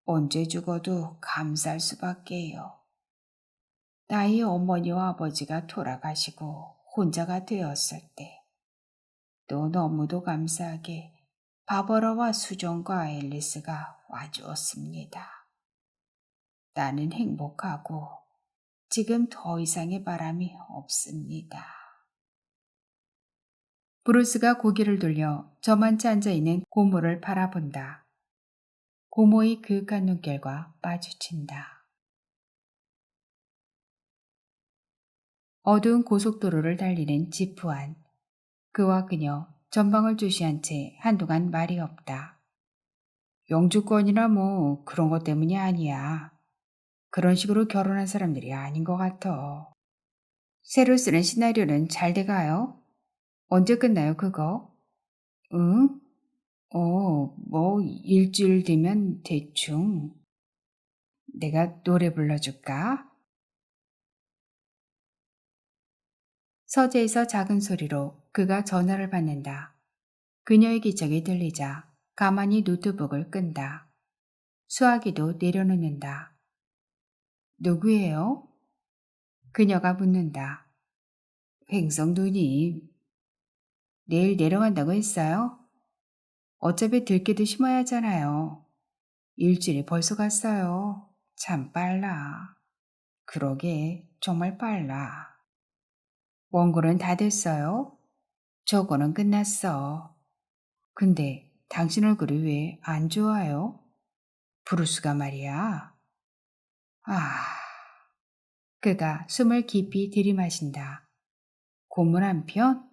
언제 죽어도 감사할 수밖에요. 나의 어머니와 아버지가 돌아가시고 혼자가 되었을 때, 또 너무도 감사하게 바버라와 수정과 앨리스가 와주었습니다. 나는 행복하고 지금 더 이상의 바람이 없습니다. 브루스가 고개를 돌려 저만치 앉아있는 고모를 바라본다. 고모의 그윽한 눈길과 마주친다. 어두운 고속도로를 달리는 지프 안. 그와 그녀 전방을 주시한 채 한동안 말이 없다. 영주권이나 뭐 그런 것 때문이 아니야. 그런 식으로 결혼한 사람들이 아닌 것 같아. 새로 쓰는 시나리오는 잘 돼가요? 언제 끝나요, 그거? 응? 뭐 일주일 뒤면 대충. 내가 노래 불러줄까? 서재에서 작은 소리로 그가 전화를 받는다. 그녀의 기척이 들리자 가만히 노트북을 끈다. 수화기도 내려놓는다. 누구예요? 그녀가 묻는다. 횡성 누님. 내일 내려간다고 했어요? 어차피 들깨도 심어야 하잖아요. 일주일이 벌써 갔어요. 참 빨라. 그러게 정말 빨라. 원고는 다 됐어요? 저거는 끝났어. 근데 당신 얼굴이 왜 안 좋아요? 브루스가 말이야. 아, 그가 숨을 깊이 들이마신다. 고문 한 편?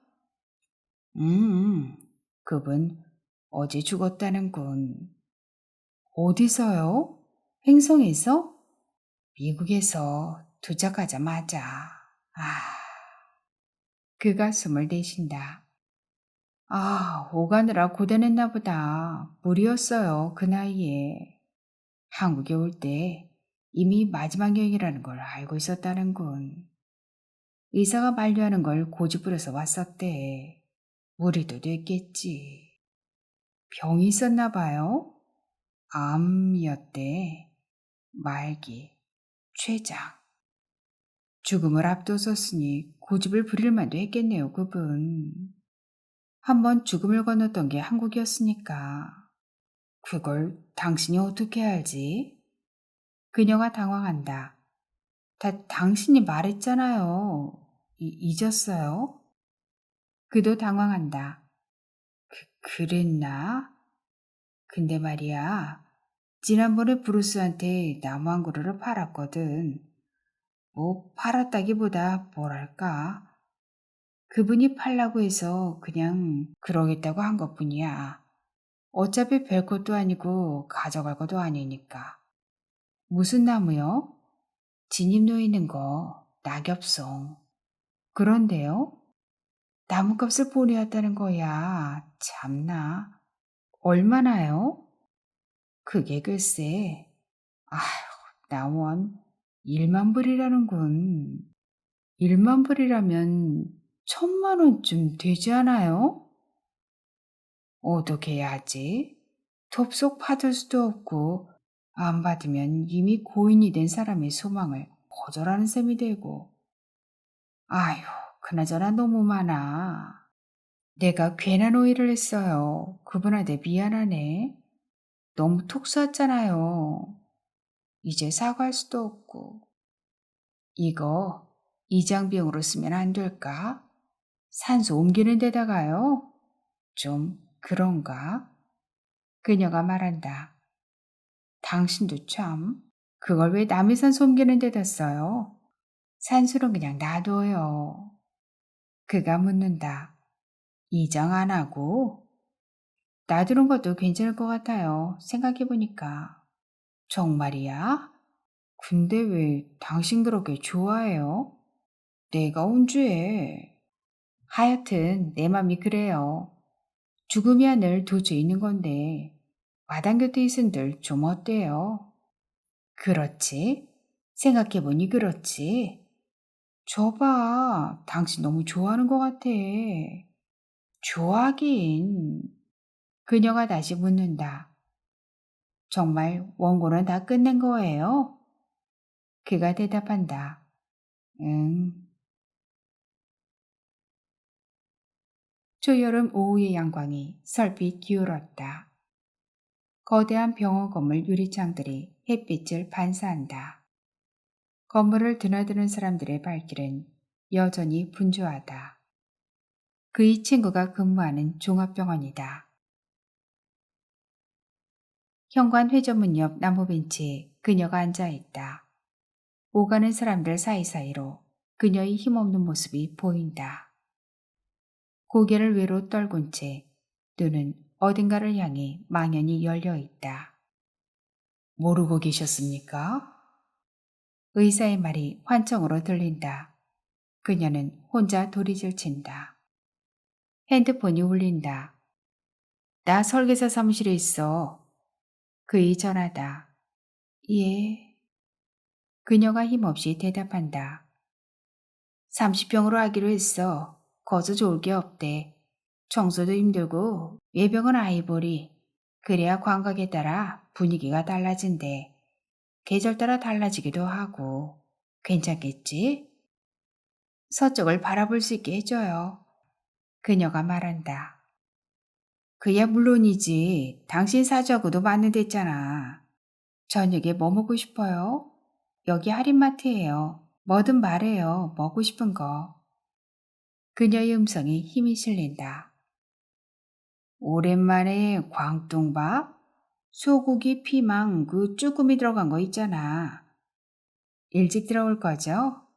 그분 어제 죽었다는군. 어디서요? 행성에서? 미국에서 도착하자마자. 그가 숨을 내쉰다. 오가느라 고단했나 보다. 무리였어요, 그 나이에. 한국에 올 때 이미 마지막 여행이라는 걸 알고 있었다는군. 의사가 만류하는 걸 고집부려서 왔었대. 무리도 됐겠지. 병이 있었나 봐요? 암이었대. 말기, 췌장. 죽음을 앞두었으니 고집을 부릴 만도 했겠네요, 그분. 한번 죽음을 건넜던 게 한국이었으니까. 그걸 당신이 어떻게 알지? 그녀가 당황한다. 당신이 말했잖아요. 잊었어요? 그도 당황한다. 그랬나? 근데 말이야, 지난번에 브루스한테 나무 한 그루를 팔았거든. 뭐 팔았다기보다 뭐랄까. 그분이 팔라고 해서 그냥 그러겠다고 한 것뿐이야. 어차피 별 것도 아니고 가져갈 것도 아니니까. 무슨 나무요? 진입 놓이는 거, 낙엽송. 그런데요? 나무값을 보내왔다는 거야. 참나. 얼마나요? 그게 글쎄. 아휴, 나원 1만 불이라는군. 1만 불이라면 1,000만 원쯤 되지 않아요? 어떻게 해야지? 덥석 받을 수도 없고 안 받으면 이미 고인이 된 사람의 소망을 거절하는 셈이 되고. 아휴, 그나저나 너무 많아. 내가 괜한 오해를 했어요. 그분한테 미안하네. 너무 톡 쐈잖아요. 이제 사과할 수도 없고. 이거 이장비용으로 쓰면 안 될까? 산소 옮기는 데다가요. 좀 그런가? 그녀가 말한다. 당신도 참. 그걸 왜 남의 산소 옮기는 데다 써요? 산소는 그냥 놔둬요. 그가 묻는다. 이장 안 하고? 놔두는 것도 괜찮을 것 같아요. 생각해보니까. 정말이야? 근데 왜 당신 그렇게 좋아해요? 내가 운주해. 하여튼 내 맘이 그래요. 죽음이 하늘 두 주 있는 건데 마당 곁에 있은들 좀 어때요? 그렇지? 생각해보니 그렇지. 저봐, 당신 너무 좋아하는 것 같아. 좋아하긴. 그녀가 다시 묻는다. 정말 원고는 다 끝낸 거예요? 그가 대답한다. 응. 초여름 오후의 양광이 설빛 기울었다. 거대한 병원 건물 유리창들이 햇빛을 반사한다. 건물을 드나드는 사람들의 발길은 여전히 분주하다. 그의 친구가 근무하는 종합병원이다. 현관 회전문 옆 나무 벤치에 그녀가 앉아있다. 오가는 사람들 사이사이로 그녀의 힘없는 모습이 보인다. 고개를 위로 떨군 채 눈은 어딘가를 향해 망연히 열려있다. 모르고 계셨습니까? 의사의 말이 환청으로 들린다. 그녀는 혼자 도리질 친다. 핸드폰이 울린다. 나 설계사 사무실에 있어. 그의 전화다. 예. 그녀가 힘없이 대답한다. 30평으로 하기로 했어. 거저 좋을 게 없대. 청소도 힘들고 외벽은 아이보리. 그래야 광각에 따라 분위기가 달라진대. 계절 따라 달라지기도 하고. 괜찮겠지? 서쪽을 바라볼 수 있게 해줘요. 그녀가 말한다. 그야 물론이지. 당신 사주하고도 맞는댔잖아. 저녁에 뭐 먹고 싶어요? 여기 할인마트예요. 뭐든 말해요. 먹고 싶은 거. 그녀의 음성에 힘이 실린다. 오랜만에 광뚱밥? 소고기 피망 그 쭈꾸미 들어간 거 있잖아. 일찍 들어올 거죠?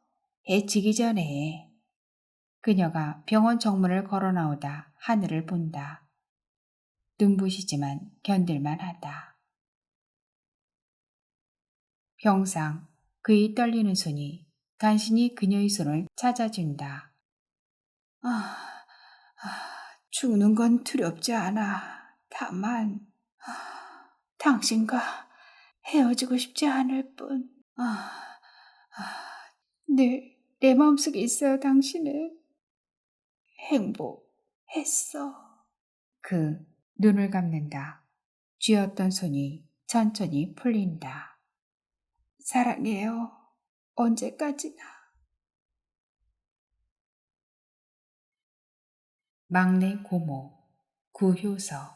해 지기 전에. 그녀가 병원 정문을 걸어 나오다 하늘을 본다. 눈부시지만 견딜만 하다. 병상 그의 떨리는 손이 간신히 그녀의 손을 찾아준다. 죽는 건 두렵지 않아. 다만 당신과 헤어지고 싶지 않을 뿐. 내 마음속에 있어요, 당신은. 행복했어. 그 눈을 감는다. 쥐었던 손이 천천히 풀린다. 사랑해요. 언제까지나. 막내 고모 구효서.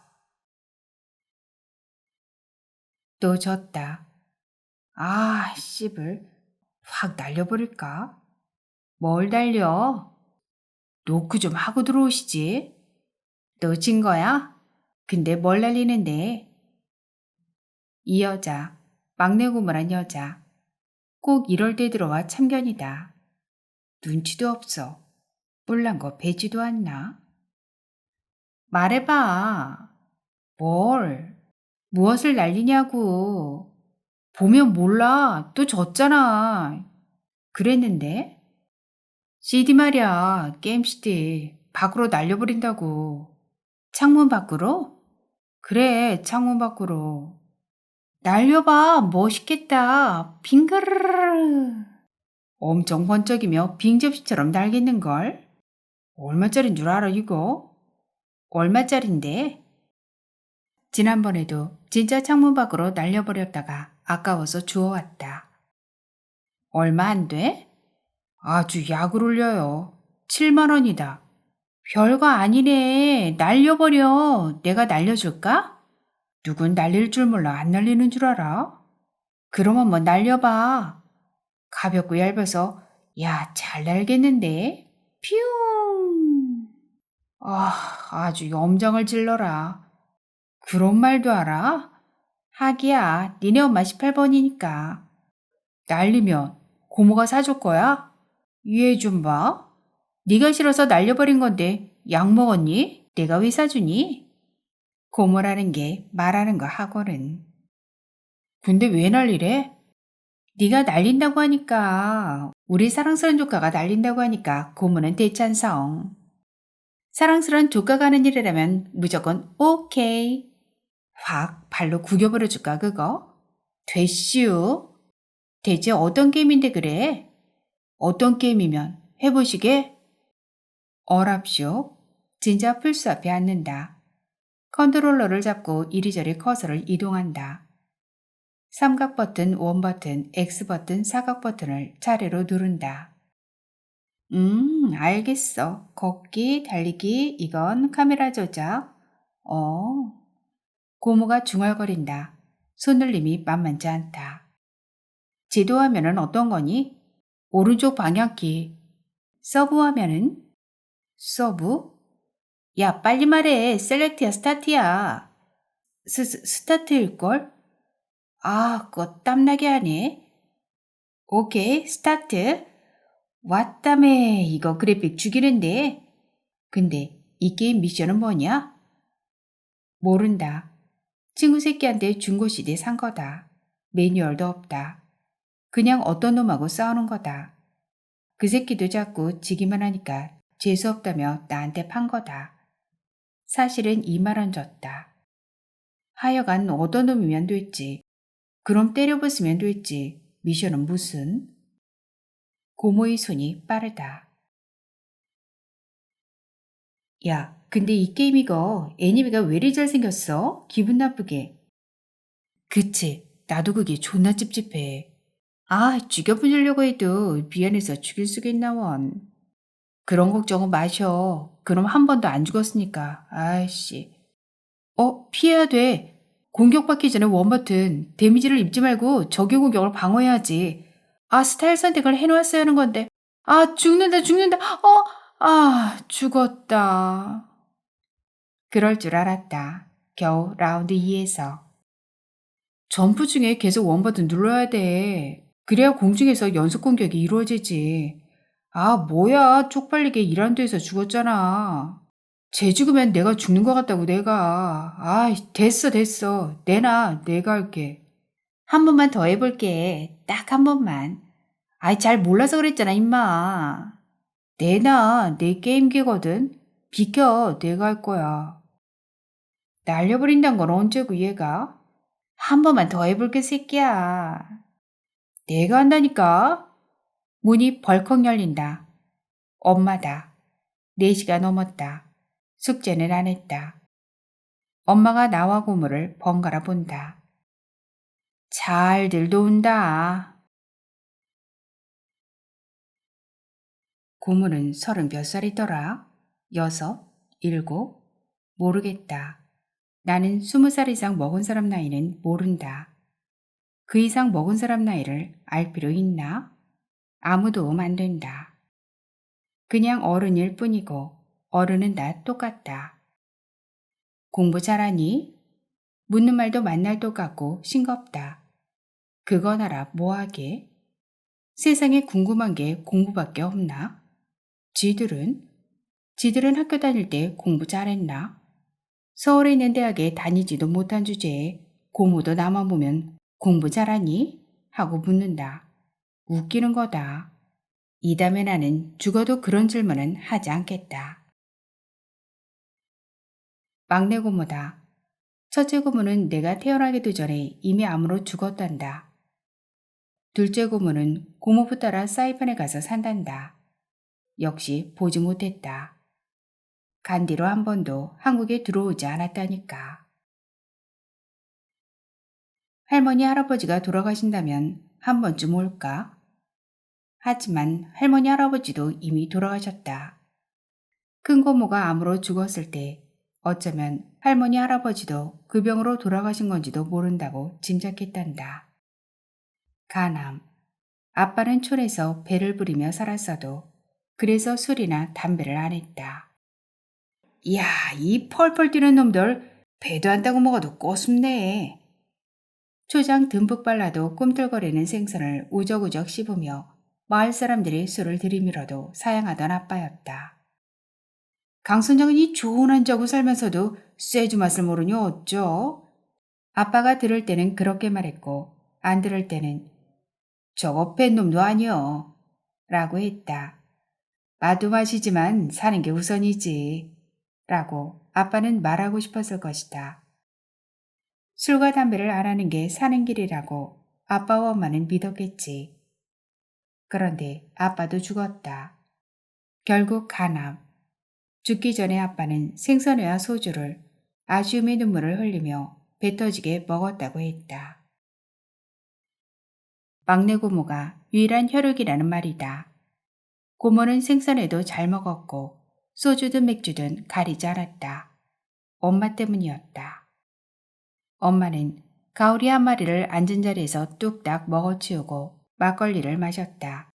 또 졌다. 아, 씨발. 확 날려버릴까? 뭘 날려? 노크 좀 하고 들어오시지. 너 진 거야? 근데 뭘 날리는데? 이 여자, 막내 고모란 여자. 꼭 이럴 때 들어와 참견이다. 눈치도 없어. 뿔난 거 배지도 않나? 말해봐. 뭘? 무엇을 날리냐고. 보면 몰라. 또 졌잖아. 그랬는데? CD 말이야. 게임 CD. 밖으로 날려버린다고. 창문 밖으로? 그래, 창문 밖으로. 날려봐. 멋있겠다. 빙그르르. 엄청 번쩍이며 빙접시처럼 날겠는걸? 얼마짜린 줄 알아, 이거? 얼마짜린데? 지난번에도 진짜 창문 밖으로 날려버렸다가 아까워서 주워왔다. 얼마 안 돼? 아주 약을 올려요. 7만 원이다. 별거 아니네. 날려버려. 내가 날려줄까? 누군 날릴 줄 몰라 안 날리는 줄 알아? 그럼 한번 날려봐. 가볍고 얇아서 야, 잘 날겠는데? 퓨! 아주 염장을 질러라. 그런 말도 알아? 하기야, 니네 엄마 18번이니까. 날리면 고모가 사줄 거야? 이해해 좀 봐. 네가 싫어서 날려버린 건데 약 먹었니? 내가 왜 사주니? 고모라는 게 말하는 거 하고는. 근데 왜 난리래? 네가 날린다고 하니까, 우리 사랑스러운 조카가 날린다고 하니까 고모는 대찬성. 사랑스러운 조카가 하는 일이라면 무조건 오케이. 확 발로 구겨버려 줄까 그거? 됐슈. 대체 어떤 게임인데 그래? 어떤 게임이면 해보시게? 어랍쇼. 진짜 플스 앞에 앉는다. 컨트롤러를 잡고 이리저리 커서를 이동한다. 삼각 버튼, 원 버튼, X 버튼, 사각 버튼을 차례로 누른다. 알겠어. 걷기, 달리기, 이건 카메라 조작. 고모가 중얼거린다. 손놀림이 만만치 않다. 제도 화면은 어떤 거니? 오른쪽 방향키. 서브 화면은? 서브? 야, 빨리 말해. 셀렉트야, 스타트야. 스타트일걸? 아, 그거 땀나게 하네. 오케이, 스타트. 왔다매, 이거 그래픽 죽이는데. 근데 이 게임 미션은 뭐냐? 모른다. 친구 새끼한테 중고CD 산 거다. 매뉴얼도 없다. 그냥 어떤 놈하고 싸우는 거다. 그 새끼도 자꾸 지기만 하니까 재수없다며 나한테 판 거다. 사실은 2만 원 줬다. 하여간 어떤 놈이면 됐지. 그럼 때려부수면 됐지. 미션은 무슨? 고모의 손이 빠르다. 야, 근데 이 게임 이거 애니메가 왜 이리 잘생겼어? 기분 나쁘게. 그치, 나도 그게 존나 찝찝해. 아, 죽여보려고 해도 미안해서 죽일 수가 있나 원. 그런 걱정은 마셔. 그럼 한 번도 안 죽었으니까. 아이씨. 피해야 돼. 공격받기 전에 원버튼. 데미지를 입지 말고 적용 공격을 방어해야지. 아, 스타일 선택을 해놓았어야 하는 건데. 아, 죽는다. 죽었다. 그럴 줄 알았다. 겨우 라운드 2에서. 점프 중에 계속 원버튼 눌러야 돼. 그래야 공중에서 연속 공격이 이루어지지. 아, 뭐야. 쪽팔리게 일하는데에서 죽었잖아. 쟤 죽으면 내가 죽는 것 같다고 내가. 아이, 됐어. 내놔. 내가 할게. 한 번만 더 해볼게. 딱 한 번만. 아이, 잘 몰라서 그랬잖아, 임마. 내놔. 내 게임기거든. 비켜. 내가 할 거야. 날려버린단 건 언제고 얘가? 한 번만 더 해볼게, 새끼야. 내가 한다니까? 문이 벌컥 열린다. 엄마다. 4시가 넘었다. 숙제는 안 했다. 엄마가 나와 고모를 번갈아 본다. 잘들 도운다. 고모는 30 몇 살이더라? 6, 7? 모르겠다. 나는 20살 이상 먹은 사람 나이는 모른다. 그 이상 먹은 사람 나이를 알 필요 있나? 아무 도움 안 된다. 그냥 어른일 뿐이고 어른은 다 똑같다. 공부 잘하니? 묻는 말도 만날 똑같고 싱겁다. 그건 알아 뭐하게? 세상에 궁금한 게 공부밖에 없나? 지들은 학교 다닐 때 공부 잘했나? 서울에 있는 대학에 다니지도 못한 주제에 고모도 나만 보면 공부 잘하니? 하고 묻는다. 웃기는 거다. 이 다음에 나는 죽어도 그런 질문은 하지 않겠다. 막내 고모다. 첫째 고모는 내가 태어나기도 전에 이미 암으로 죽었단다. 둘째 고모는 고모부 따라 사이판에 가서 산단다. 역시 보지 못했다. 간 뒤로 한 번도 한국에 들어오지 않았다니까. 할머니 할아버지가 돌아가신다면 한 번쯤 올까? 하지만 할머니 할아버지도 이미 돌아가셨다. 큰 고모가 암으로 죽었을 때 어쩌면 할머니 할아버지도 그 병으로 돌아가신 건지도 모른다고 짐작했단다. 간암. 아빠는 촌에서 배를 부리며 살았어도 그래서 술이나 담배를 안 했다. 이야, 이 펄펄 뛰는 놈들 배도 안 따고 먹어도 꼬숩네. 초장 듬뿍 발라도 꿈틀거리는 생선을 우적우적 씹으며 마을 사람들이 술을 들이밀어도 사양하던 아빠였다. 강선장은 이 좋은 한자고 살면서도 쇠주 맛을 모르니 어쩌? 아빠가 들을 때는 그렇게 말했고 안 들을 때는 저거 뺀 놈도 아니여 라고 했다. 맛도 맛이지만 사는 게 우선이지 라고 아빠는 말하고 싶었을 것이다. 술과 담배를 안 하는 게 사는 길이라고 아빠와 엄마는 믿었겠지. 그런데 아빠도 죽었다. 결국 간암. 죽기 전에 아빠는 생선회와 소주를 아쉬움의 눈물을 흘리며 배 터지게 먹었다고 했다. 막내 고모가 유일한 혈육이라는 말이다. 고모는 생선회도 잘 먹었고 소주든 맥주든 가리지 않았다. 엄마 때문이었다. 엄마는 가오리 한 마리를 앉은 자리에서 뚝딱 먹어치우고 막걸리를 마셨다.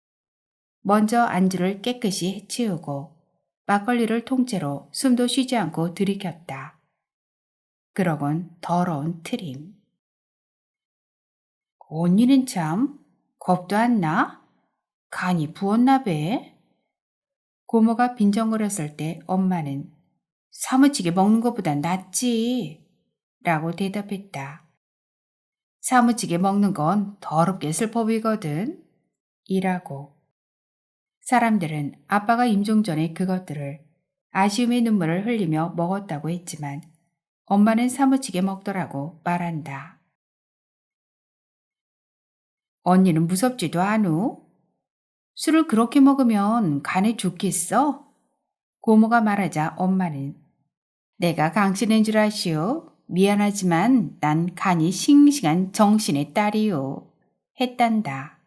먼저 안주를 깨끗이 해치우고 막걸리를 통째로 숨도 쉬지 않고 들이켰다. 그러곤 더러운 트림. 언니는 참 겁도 안 나? 간이 부었나 배? 고모가 빈정거렸을 때 엄마는 사무치게 먹는 것보단 낫지 라고 대답했다. 사무치게 먹는 건 더럽게 슬퍼 보이거든 이라고. 사람들은 아빠가 임종 전에 그것들을 아쉬움의 눈물을 흘리며 먹었다고 했지만 엄마는 사무치게 먹더라고 말한다. 언니는 무섭지도 않우? 술을 그렇게 먹으면 간에 좋겠어? 고모가 말하자 엄마는 내가 강신인 줄 아시오? 미안하지만 난 간이 싱싱한 정신의 딸이오. 했단다.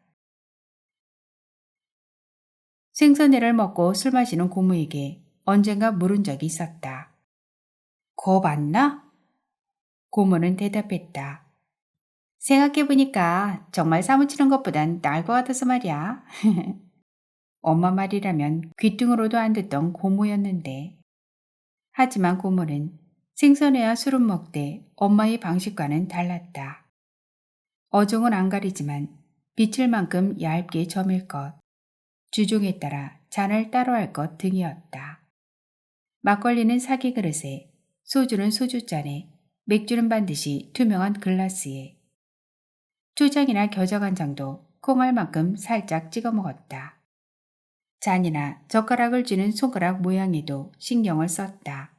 생선회를 먹고 술 마시는 고모에게 언젠가 물은 적이 있었다. 겁 안 나? 고모는 대답했다. 생각해보니까 정말 사무치는 것보단 나을 것 같아서 말이야. 엄마 말이라면 귀등으로도 안 듣던 고모였는데. 하지만 고모는 생선회와 술은 먹되 엄마의 방식과는 달랐다. 어종은 안 가리지만 비칠 만큼 얇게 점일 것, 주종에 따라 잔을 따로 할 것 등이었다. 막걸리는 사기 그릇에, 소주는 소주잔에, 맥주는 반드시 투명한 글라스에, 초장이나 겨자간장도 콩알만큼 살짝 찍어 먹었다. 잔이나 젓가락을 쥐는 손가락 모양에도 신경을 썼다.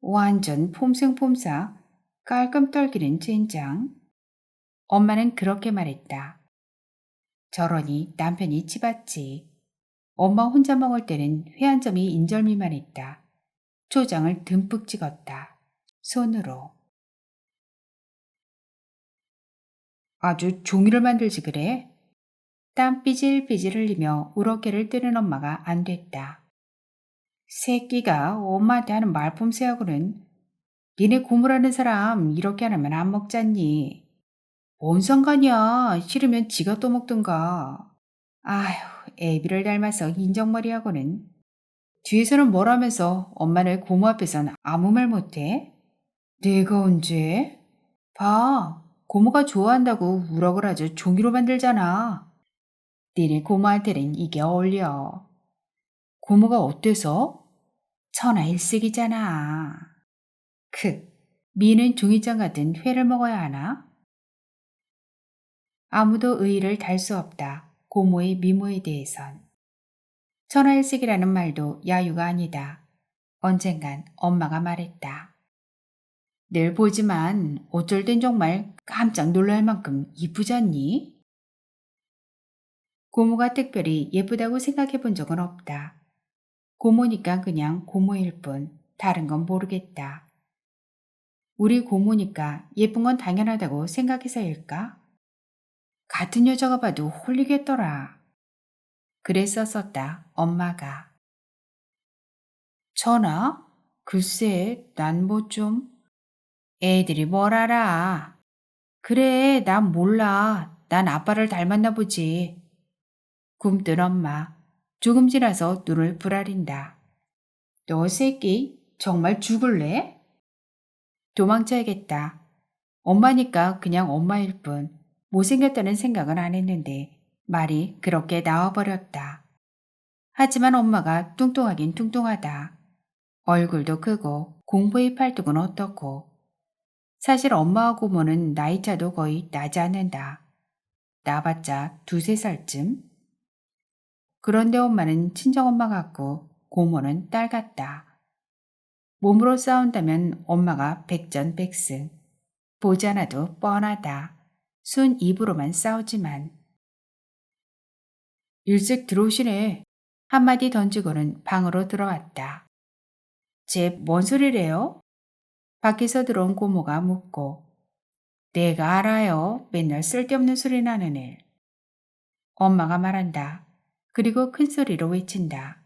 완전 폼생폼사, 깔끔 떨기는 젠장. 엄마는 그렇게 말했다. 저러니 남편이 치받지. 엄마 혼자 먹을 때는 회 한 점이 인절미만했다. 초장을 듬뿍 찍었다. 손으로. 아주 종이를 만들지 그래? 땀 삐질삐질 흘리며 우럭개를 뜨는 엄마가 안 됐다. 새끼가 엄마한테 하는 말품새하고는 니네 고모라는 사람 이렇게 안 하면 안 먹잖니. 뭔 상관이야. 싫으면 지가 또 먹든가. 아휴, 애비를 닮아서 인정머리하고는. 뒤에서는 뭘 하면서 엄마는 고모 앞에선 아무 말 못해? 내가 언제? 봐, 고모가 좋아한다고 우럭을 아주 종이로 만들잖아. 니네 고모한테는 이게 어울려. 고모가 어때서? 천하일색이잖아. 미는 종이장 같은 회를 먹어야 하나? 아무도 의의를 달 수 없다. 고모의 미모에 대해선. 천하일색이라는 말도 야유가 아니다. 언젠간 엄마가 말했다. 늘 보지만 어쩔 땐 정말 깜짝 놀랄 만큼 이쁘잖니? 고모가 특별히 예쁘다고 생각해 본 적은 없다. 고모니까 그냥 고모일 뿐 다른 건 모르겠다. 우리 고모니까 예쁜 건 당연하다고 생각해서일까? 같은 여자가 봐도 홀리겠더라. 그랬었었다, 엄마가. 전화? 글쎄, 난 뭐 좀. 애들이 뭘 알아. 그래, 난 몰라. 난 아빠를 닮았나 보지. 굼뜬 엄마. 조금 지나서 눈을 부라린다. 너 새끼, 정말 죽을래? 도망쳐야겠다. 엄마니까 그냥 엄마일 뿐 못생겼다는 생각은 안 했는데 말이 그렇게 나와버렸다. 하지만 엄마가 뚱뚱하긴 뚱뚱하다. 얼굴도 크고 공부의 팔뚝은 어떻고. 사실 엄마와 고모는 나이차도 거의 나지 않는다. 나봤자 2~3살쯤? 그런데 엄마는 친정엄마 같고 고모는 딸 같다. 몸으로 싸운다면 엄마가 백전백승. 보지 않아도 뻔하다. 순 입으로만 싸우지만. 일찍 들어오시네. 한마디 던지고는 방으로 들어왔다. 쟤 뭔 소리래요? 밖에서 들어온 고모가 묻고. 내가 알아요. 맨날 쓸데없는 소리 나는 애. 엄마가 말한다. 그리고 큰 소리로 외친다.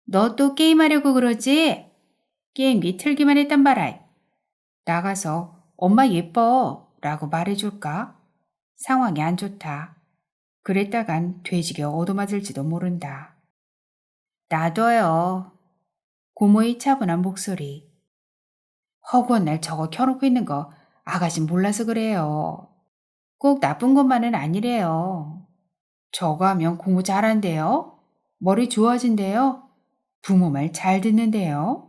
너 또 게임하려고 그러지? 게임기 틀기만 했단 말아. 나가서 엄마 예뻐 라고 말해줄까? 상황이 안 좋다. 그랬다간 돼지게 얻어맞을지도 모른다. 놔둬요. 고모의 차분한 목소리. 허구한 날 저거 켜놓고 있는 거 아가씨 몰라서 그래요. 꼭 나쁜 것만은 아니래요. 저거 하면 공부 잘한대요. 머리 좋아진대요. 부모 말 잘 듣는데요.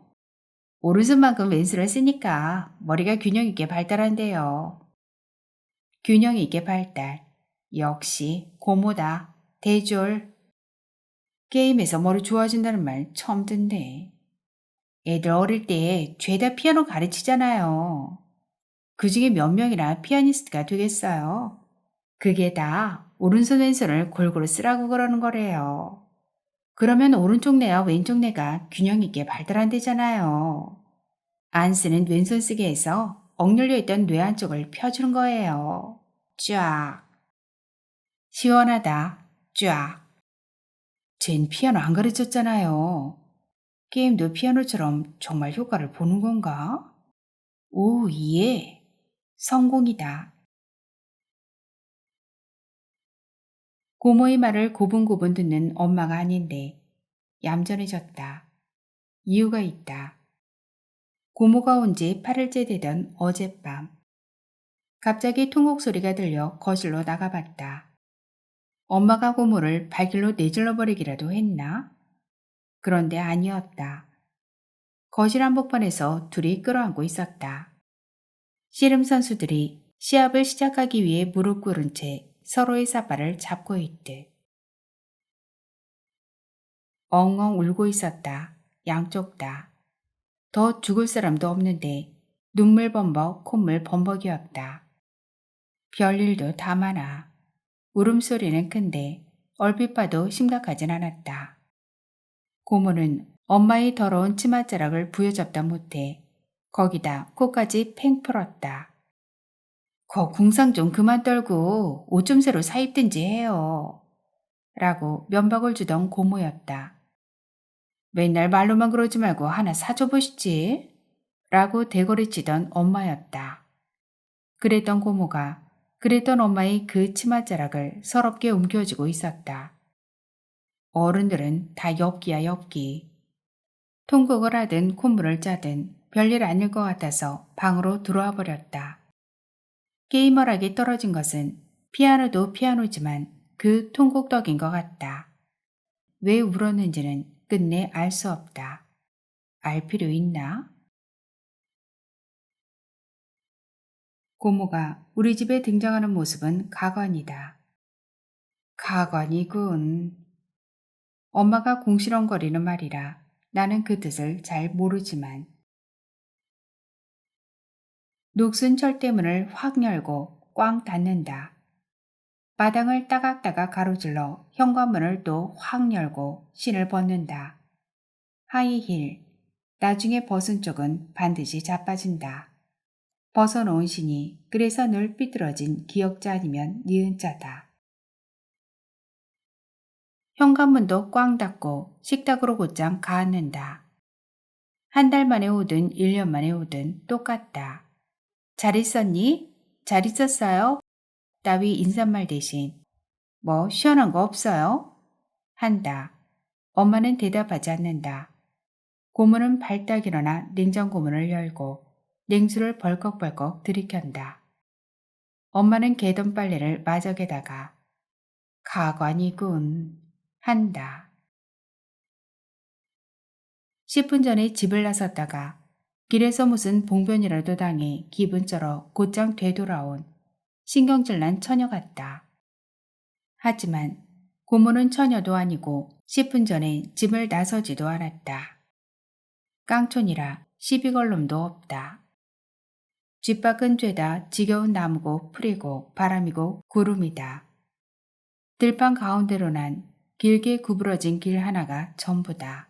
오른손만큼 왼손을 쓰니까 머리가 균형 있게 발달한대요. 균형 있게 발달. 역시 고모다. 대졸. 게임에서 머리 좋아진다는 말 처음 듣네. 애들 어릴 때 죄다 피아노 가르치잖아요. 그중에 몇 명이나 피아니스트가 되겠어요. 그게 다 오른손 왼손을 골고루 쓰라고 그러는 거래요. 그러면 오른쪽 뇌와 왼쪽 뇌가 균형 있게 발달한대잖아요. 안 쓰는 왼손 쓰게 해서 억눌려 있던 뇌 한쪽을 펴주는 거예요. 쫙. 시원하다. 쫙. 쟨 피아노 안 가르쳤잖아요. 게임도 피아노처럼 정말 효과를 보는 건가? 오, 예. 성공이다. 고모의 말을 고분고분 듣는 엄마가 아닌데 얌전해졌다. 이유가 있다. 고모가 온 지 8일째 되던 어젯밤. 갑자기 통곡 소리가 들려 거실로 나가봤다. 엄마가 고모를 발길로 내질러 버리기라도 했나? 그런데 아니었다. 거실 한복판에서 둘이 끌어안고 있었다. 씨름 선수들이 시합을 시작하기 위해 무릎 꿇은 채 서로의 사발을 잡고 있듯. 엉엉 울고 있었다. 양쪽 다. 더 죽을 사람도 없는데 눈물 범벅 콧물 범벅이었다. 별일도 다 많아. 울음소리는 큰데 얼핏 봐도 심각하진 않았다. 고모는 엄마의 더러운 치맛자락을 부여잡다 못해 거기다 코까지 팽 풀었다. 거 궁상 좀 그만 떨고 옷 좀 새로 사 입든지 해요. 라고 면박을 주던 고모였다. 맨날 말로만 그러지 말고 하나 사줘 보시지. 라고 대거리치던 엄마였다. 그랬던 고모가 그랬던 엄마의 그 치맛자락을 서럽게 움켜쥐고 있었다. 어른들은 다 엽기야 엽기. 통곡을 하든 콧물을 짜든 별일 아닐 것 같아서 방으로 들어와 버렸다. 게이머락이 떨어진 것은 피아노도 피아노지만 그 통곡덕인 것 같다. 왜 울었는지는 끝내 알 수 없다. 알 필요 있나? 고모가 우리 집에 등장하는 모습은 가관이다. 가관이군. 엄마가 궁시렁거리는 말이라 나는 그 뜻을 잘 모르지만 녹슨 철대문을 확 열고 꽝 닫는다. 마당을 따각따각 가로질러 현관문을 또 확 열고 신을 벗는다. 하이힐, 나중에 벗은 쪽은 반드시 자빠진다. 벗어놓은 신이 그래서 늘 삐뚤어진 기역자 아니면 니은자다. 현관문도 꽝 닫고 식탁으로 곧장 가앉는다. 한 달 만에 오든 1년 만에 오든 똑같다. 잘 있었니? 잘 있었어요? 따위 인사말 대신 뭐 시원한 거 없어요? 한다. 엄마는 대답하지 않는다. 고모는 발딱 일어나 냉장고 문을 열고 냉수를 벌컥벌컥 들이켠다. 엄마는 개던 빨래를 마저게다가 가관이군 한다. 10분 전에 집을 나섰다가 길에서 무슨 봉변이라도 당해 기분 쩔어 곧장 되돌아온 신경질난 처녀 같다. 하지만 고모는 처녀도 아니고 10분 전에 집을 나서지도 않았다. 깡촌이라 시비걸 놈도 없다. 집 밖은 죄다 지겨운 나무고 풀이고 바람이고 구름이다. 들판 가운데로 난 길게 구부러진 길 하나가 전부다.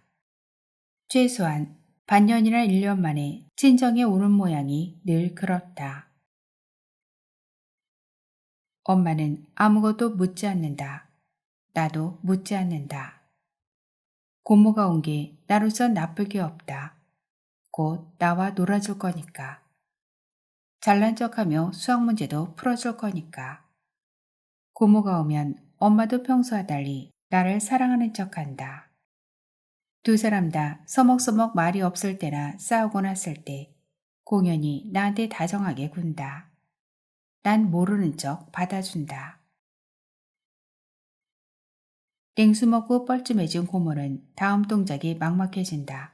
최소한 반년이나 1년 만에 친정에 오는 모양이 늘 그렇다. 엄마는 아무것도 묻지 않는다. 나도 묻지 않는다. 고모가 온 게 나로서 나쁠 게 없다. 곧 나와 놀아줄 거니까. 잘난 척하며 수학 문제도 풀어줄 거니까. 고모가 오면 엄마도 평소와 달리 나를 사랑하는 척한다. 두 사람 다 서먹서먹 말이 없을 때나 싸우고 났을 때 공연히 나한테 다정하게 군다. 난 모르는 척 받아준다. 땡수 먹고 뻘쭘해진 고모는 다음 동작이 막막해진다.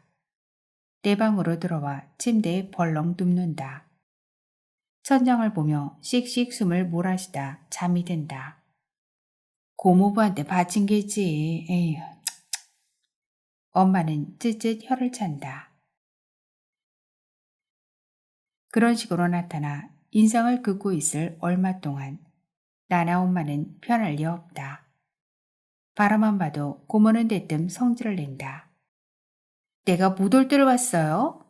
내 방으로 들어와 침대에 벌렁 눕는다. 천장을 보며 씩씩 숨을 몰아쉬다 잠이 든다. 고모부한테 바친 게지. 에휴. 엄마는 쯧쯧 혀를 찬다. 그런 식으로 나타나 인상을 긋고 있을 얼마 동안 나나 엄마는 편할 리 없다. 바라만 봐도 고모는 대뜸 성질을 낸다. 내가 못 올 때를 왔어요?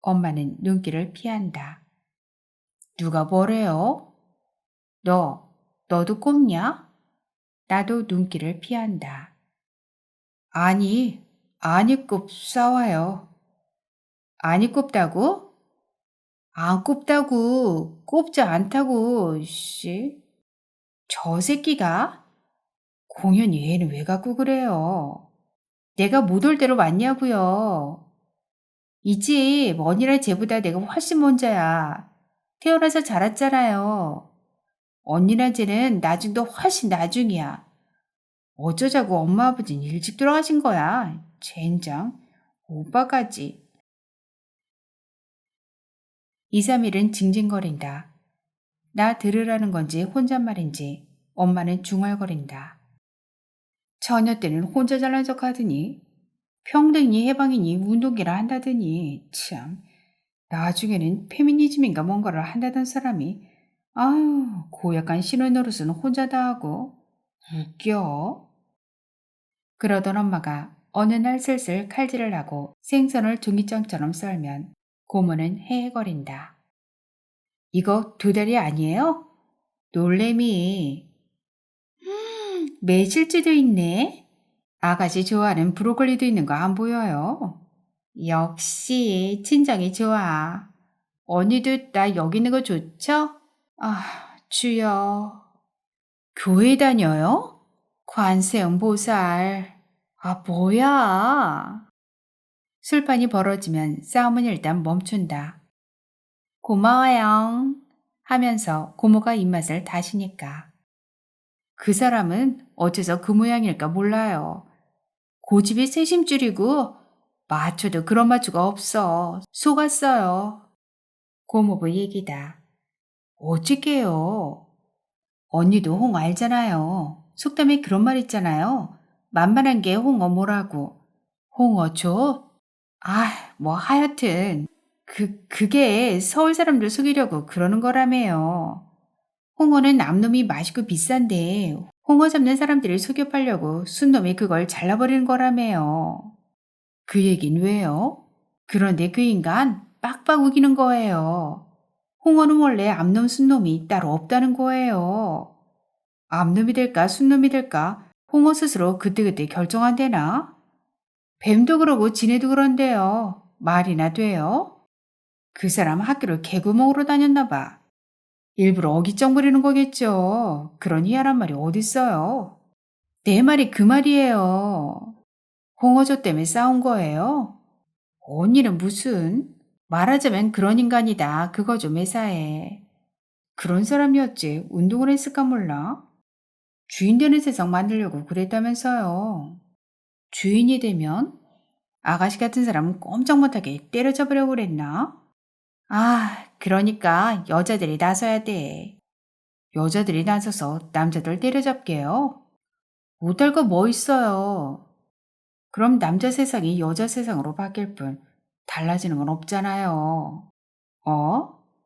엄마는 눈길을 피한다. 누가 뭐래요? 너도 꼽냐? 나도 눈길을 피한다. 아니 꼽 싸워요. 아니 꼽다고? 안 꼽다고. 꼽지 않다고, 씨. 저 새끼가? 공연이 얘는 왜 갖고 그래요? 내가 못 올 대로 왔냐고요. 이 집 언니랑 쟤보다 내가 훨씬 먼저야. 태어나서 자랐잖아요. 언니랑 쟤는 나중도 훨씬 나중이야. 어쩌자고 엄마 아버진 일찍 돌아가신 거야. 젠장. 오빠까지. 2, 3일은 징징거린다. 나 들으라는 건지 혼잣말인지 엄마는 중얼거린다. 처녀 때는 혼자 잘난 척 하더니 평등이니 해방이니 운동기라 한다더니 참 나중에는 페미니즘인가 뭔가를 한다던 사람이 아유 고약한 신혼 노릇은 혼자 다 하고 웃겨. 그러던 엄마가 어느 날 슬슬 칼질을 하고 생선을 종이장처럼 썰면 고모는 헤헤거린다. 이거 도다리 아니에요? 놀래미. 매실주도 있네. 아가씨 좋아하는 브로콜리도 있는 거 안 보여요? 역시 친정이 좋아. 언니도 나 여기 있는 거 좋죠? 아, 주여. 교회 다녀요? 관세음 보살. 아, 뭐야. 술판이 벌어지면 싸움은 일단 멈춘다. 고마워요. 하면서 고모가 입맛을 다시니까. 그 사람은 어째서 그 모양일까 몰라요. 고집이 세심줄이고 마초도 그런 마초가 없어. 속았어요. 고모부 얘기다. 어찌게요? 언니도 홍 알잖아요. 속담에 그런 말 있잖아요. 만만한 게 홍어 뭐라고. 홍어초? 아, 뭐 하여튼 그게 서울 사람들 속이려고 그러는 거라며요. 홍어는 남놈이 맛있고 비싼데 홍어 잡는 사람들을 속여 팔려고 순놈이 그걸 잘라버리는 거라며요. 그 얘긴 왜요? 그런데 그 인간 빡빡 우기는 거예요. 홍어는 원래 암놈 순놈이 따로 없다는 거예요. 암놈이 될까 순놈이 될까 홍어 스스로 그때그때 결정한대나? 뱀도 그러고 지네도 그런데요. 말이나 돼요? 그 사람 학교를 개구멍으로 다녔나 봐. 일부러 어깃정 부리는 거겠죠. 그런 희한한 말이 어딨어요. 내 말이 그 말이에요. 홍어조 때문에 싸운 거예요? 언니는 무슨? 말하자면 그런 인간이다. 그거죠, 매사에. 그런 사람이었지. 운동을 했을까 몰라? 주인 되는 세상 만들려고 그랬다면서요. 주인이 되면? 아가씨 같은 사람은 꼼짝 못하게 때려잡으려고 그랬나? 아, 그러니까 여자들이 나서야 돼. 여자들이 나서서 남자들 때려잡게요? 못할 거 뭐 있어요. 그럼 남자 세상이 여자 세상으로 바뀔 뿐 달라지는 건 없잖아요.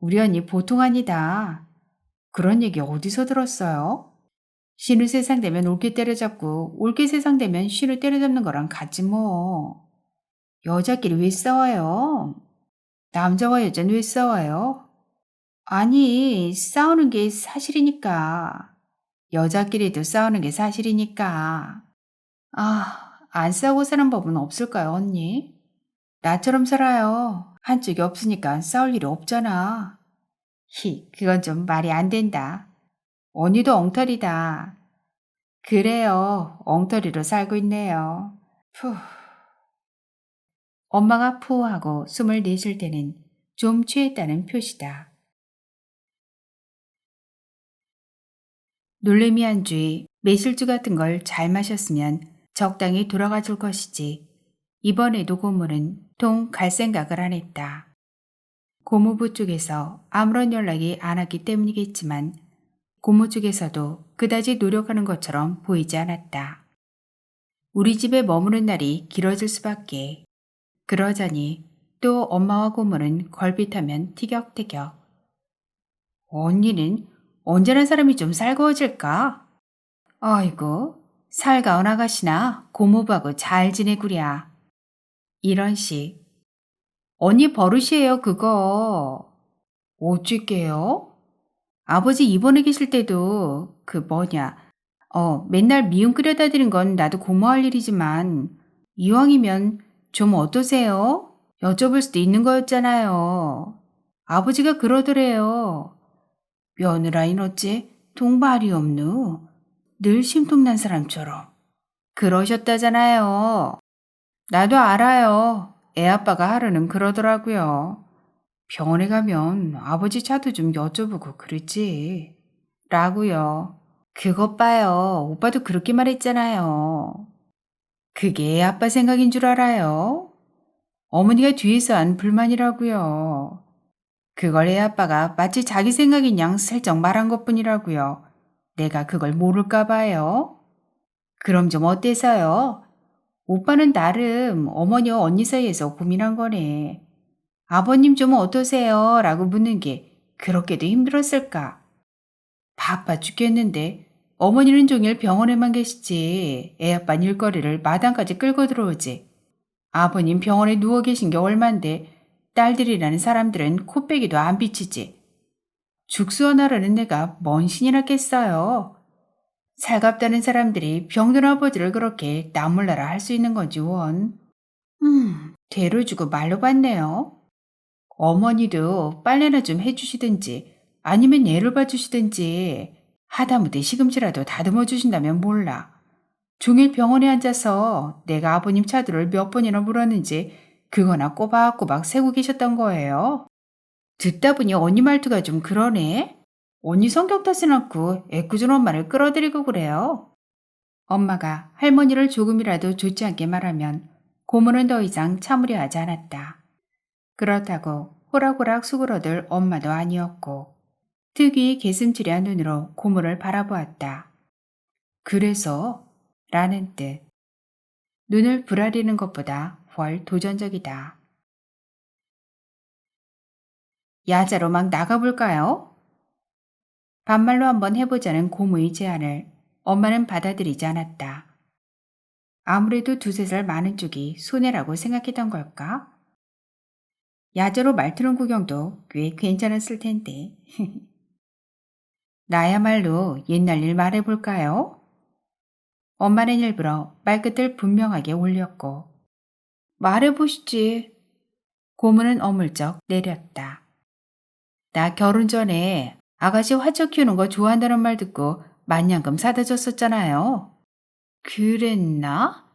우리 언니 보통 아니다. 그런 얘기 어디서 들었어요? 신우 세상 되면 올케 때려잡고 올케 세상 되면 신우 때려잡는 거랑 같지 뭐. 여자끼리 왜 싸워요? 남자와 여자는 왜 싸워요? 아니, 싸우는 게 사실이니까. 여자끼리도 싸우는 게 사실이니까. 아, 안 싸우고 사는 법은 없을까요, 언니? 나처럼 살아요. 한쪽이 없으니까 싸울 일이 없잖아. 그건 좀 말이 안 된다. 언니도 엉터리다. 그래요. 엉터리로 살고 있네요. 푸. 엄마가 푸 하고 숨을 내쉴 때는 좀 취했다는 표시다. 놀래미 안주에 매실주 같은 걸 잘 마셨으면 적당히 돌아가 줄 것이지. 이번에도 고모는 통 갈 생각을 안 했다. 고모부 쪽에서 아무런 연락이 안 왔기 때문이겠지만 고모 쪽에서도 그다지 노력하는 것처럼 보이지 않았다. 우리 집에 머무는 날이 길어질 수밖에. 그러자니 또 엄마와 고모는 걸핏하면 티격태격. 언니는 언제나 사람이 좀 살거워질까? 아이고, 살가운 아가씨나 고모부하고 잘 지내구랴. 이런 식. 언니 버릇이에요, 그거. 어찌게요? 아버지 입원해 계실 때도 맨날 미음 끓여다 드린 건 나도 고마울 일이지만 이왕이면 좀 어떠세요? 여쭤볼 수도 있는 거였잖아요. 아버지가 그러더래요. 며느라인 어째 동발이 없누? 늘 심통난 사람처럼. 그러셨다잖아요. 나도 알아요. 애 아빠가 하루는 그러더라고요. 병원에 가면 아버지 차도 좀 여쭤보고 그러지. 라고요. 그것 봐요. 오빠도 그렇게 말했잖아요. 그게 애 아빠 생각인 줄 알아요? 어머니가 뒤에서 한 불만이라고요. 그걸 애 아빠가 마치 자기 생각인 양 슬쩍 말한 것뿐이라고요. 내가 그걸 모를까 봐요. 그럼 좀 어때서요? 오빠는 나름 어머니와 언니 사이에서 고민한 거네. 아버님 좀 어떠세요? 라고 묻는 게 그렇게도 힘들었을까? 바빠 죽겠는데 어머니는 종일 병원에만 계시지 애 아빠 일거리를 마당까지 끌고 들어오지. 아버님 병원에 누워 계신 게 얼만데 딸들이라는 사람들은 코빼기도 안 비치지. 죽수어나라는 내가 뭔 신이나 겠어요. 살갑다는 사람들이 병든 아버지를 그렇게 나몰라라 할 수 있는 건지 원. 대로 주고 말로 받네요. 어머니도 빨래나 좀 해주시든지 아니면 애를 봐주시든지 하다못해 시금치라도 다듬어 주신다면 몰라. 종일 병원에 앉아서 내가 아버님 차도를 몇 번이나 물었는지 그거나 꼬박꼬박 세고 계셨던 거예요. 듣다 보니 언니 말투가 좀 그러네. 언니 성격 탓은 않고 애꿎은 엄마를 끌어들이고 그래요. 엄마가 할머니를 조금이라도 좋지 않게 말하면 고모는 더 이상 참으려 하지 않았다. 그렇다고 호락호락 수그러들 엄마도 아니었고 특유의 개슴츠레한 눈으로 고모를 바라보았다. 그래서 라는 뜻. 눈을 부라리는 것보다 훨 도전적이다. 야자로 막 나가볼까요? 반말로 한번 해보자는 고모의 제안을 엄마는 받아들이지 않았다. 아무래도 두세 살 많은 쪽이 손해라고 생각했던 걸까? 야자로 말트론 구경도 꽤 괜찮았을 텐데. 나야말로 옛날 일 말해볼까요? 엄마는 일부러 말끝을 분명하게 올렸고 말해보시지. 고모는 어물쩍 내렸다. 나 결혼 전에 아가씨 화초 키우는 거 좋아한다는 말 듣고 만냥금 사다 줬었잖아요. 그랬나?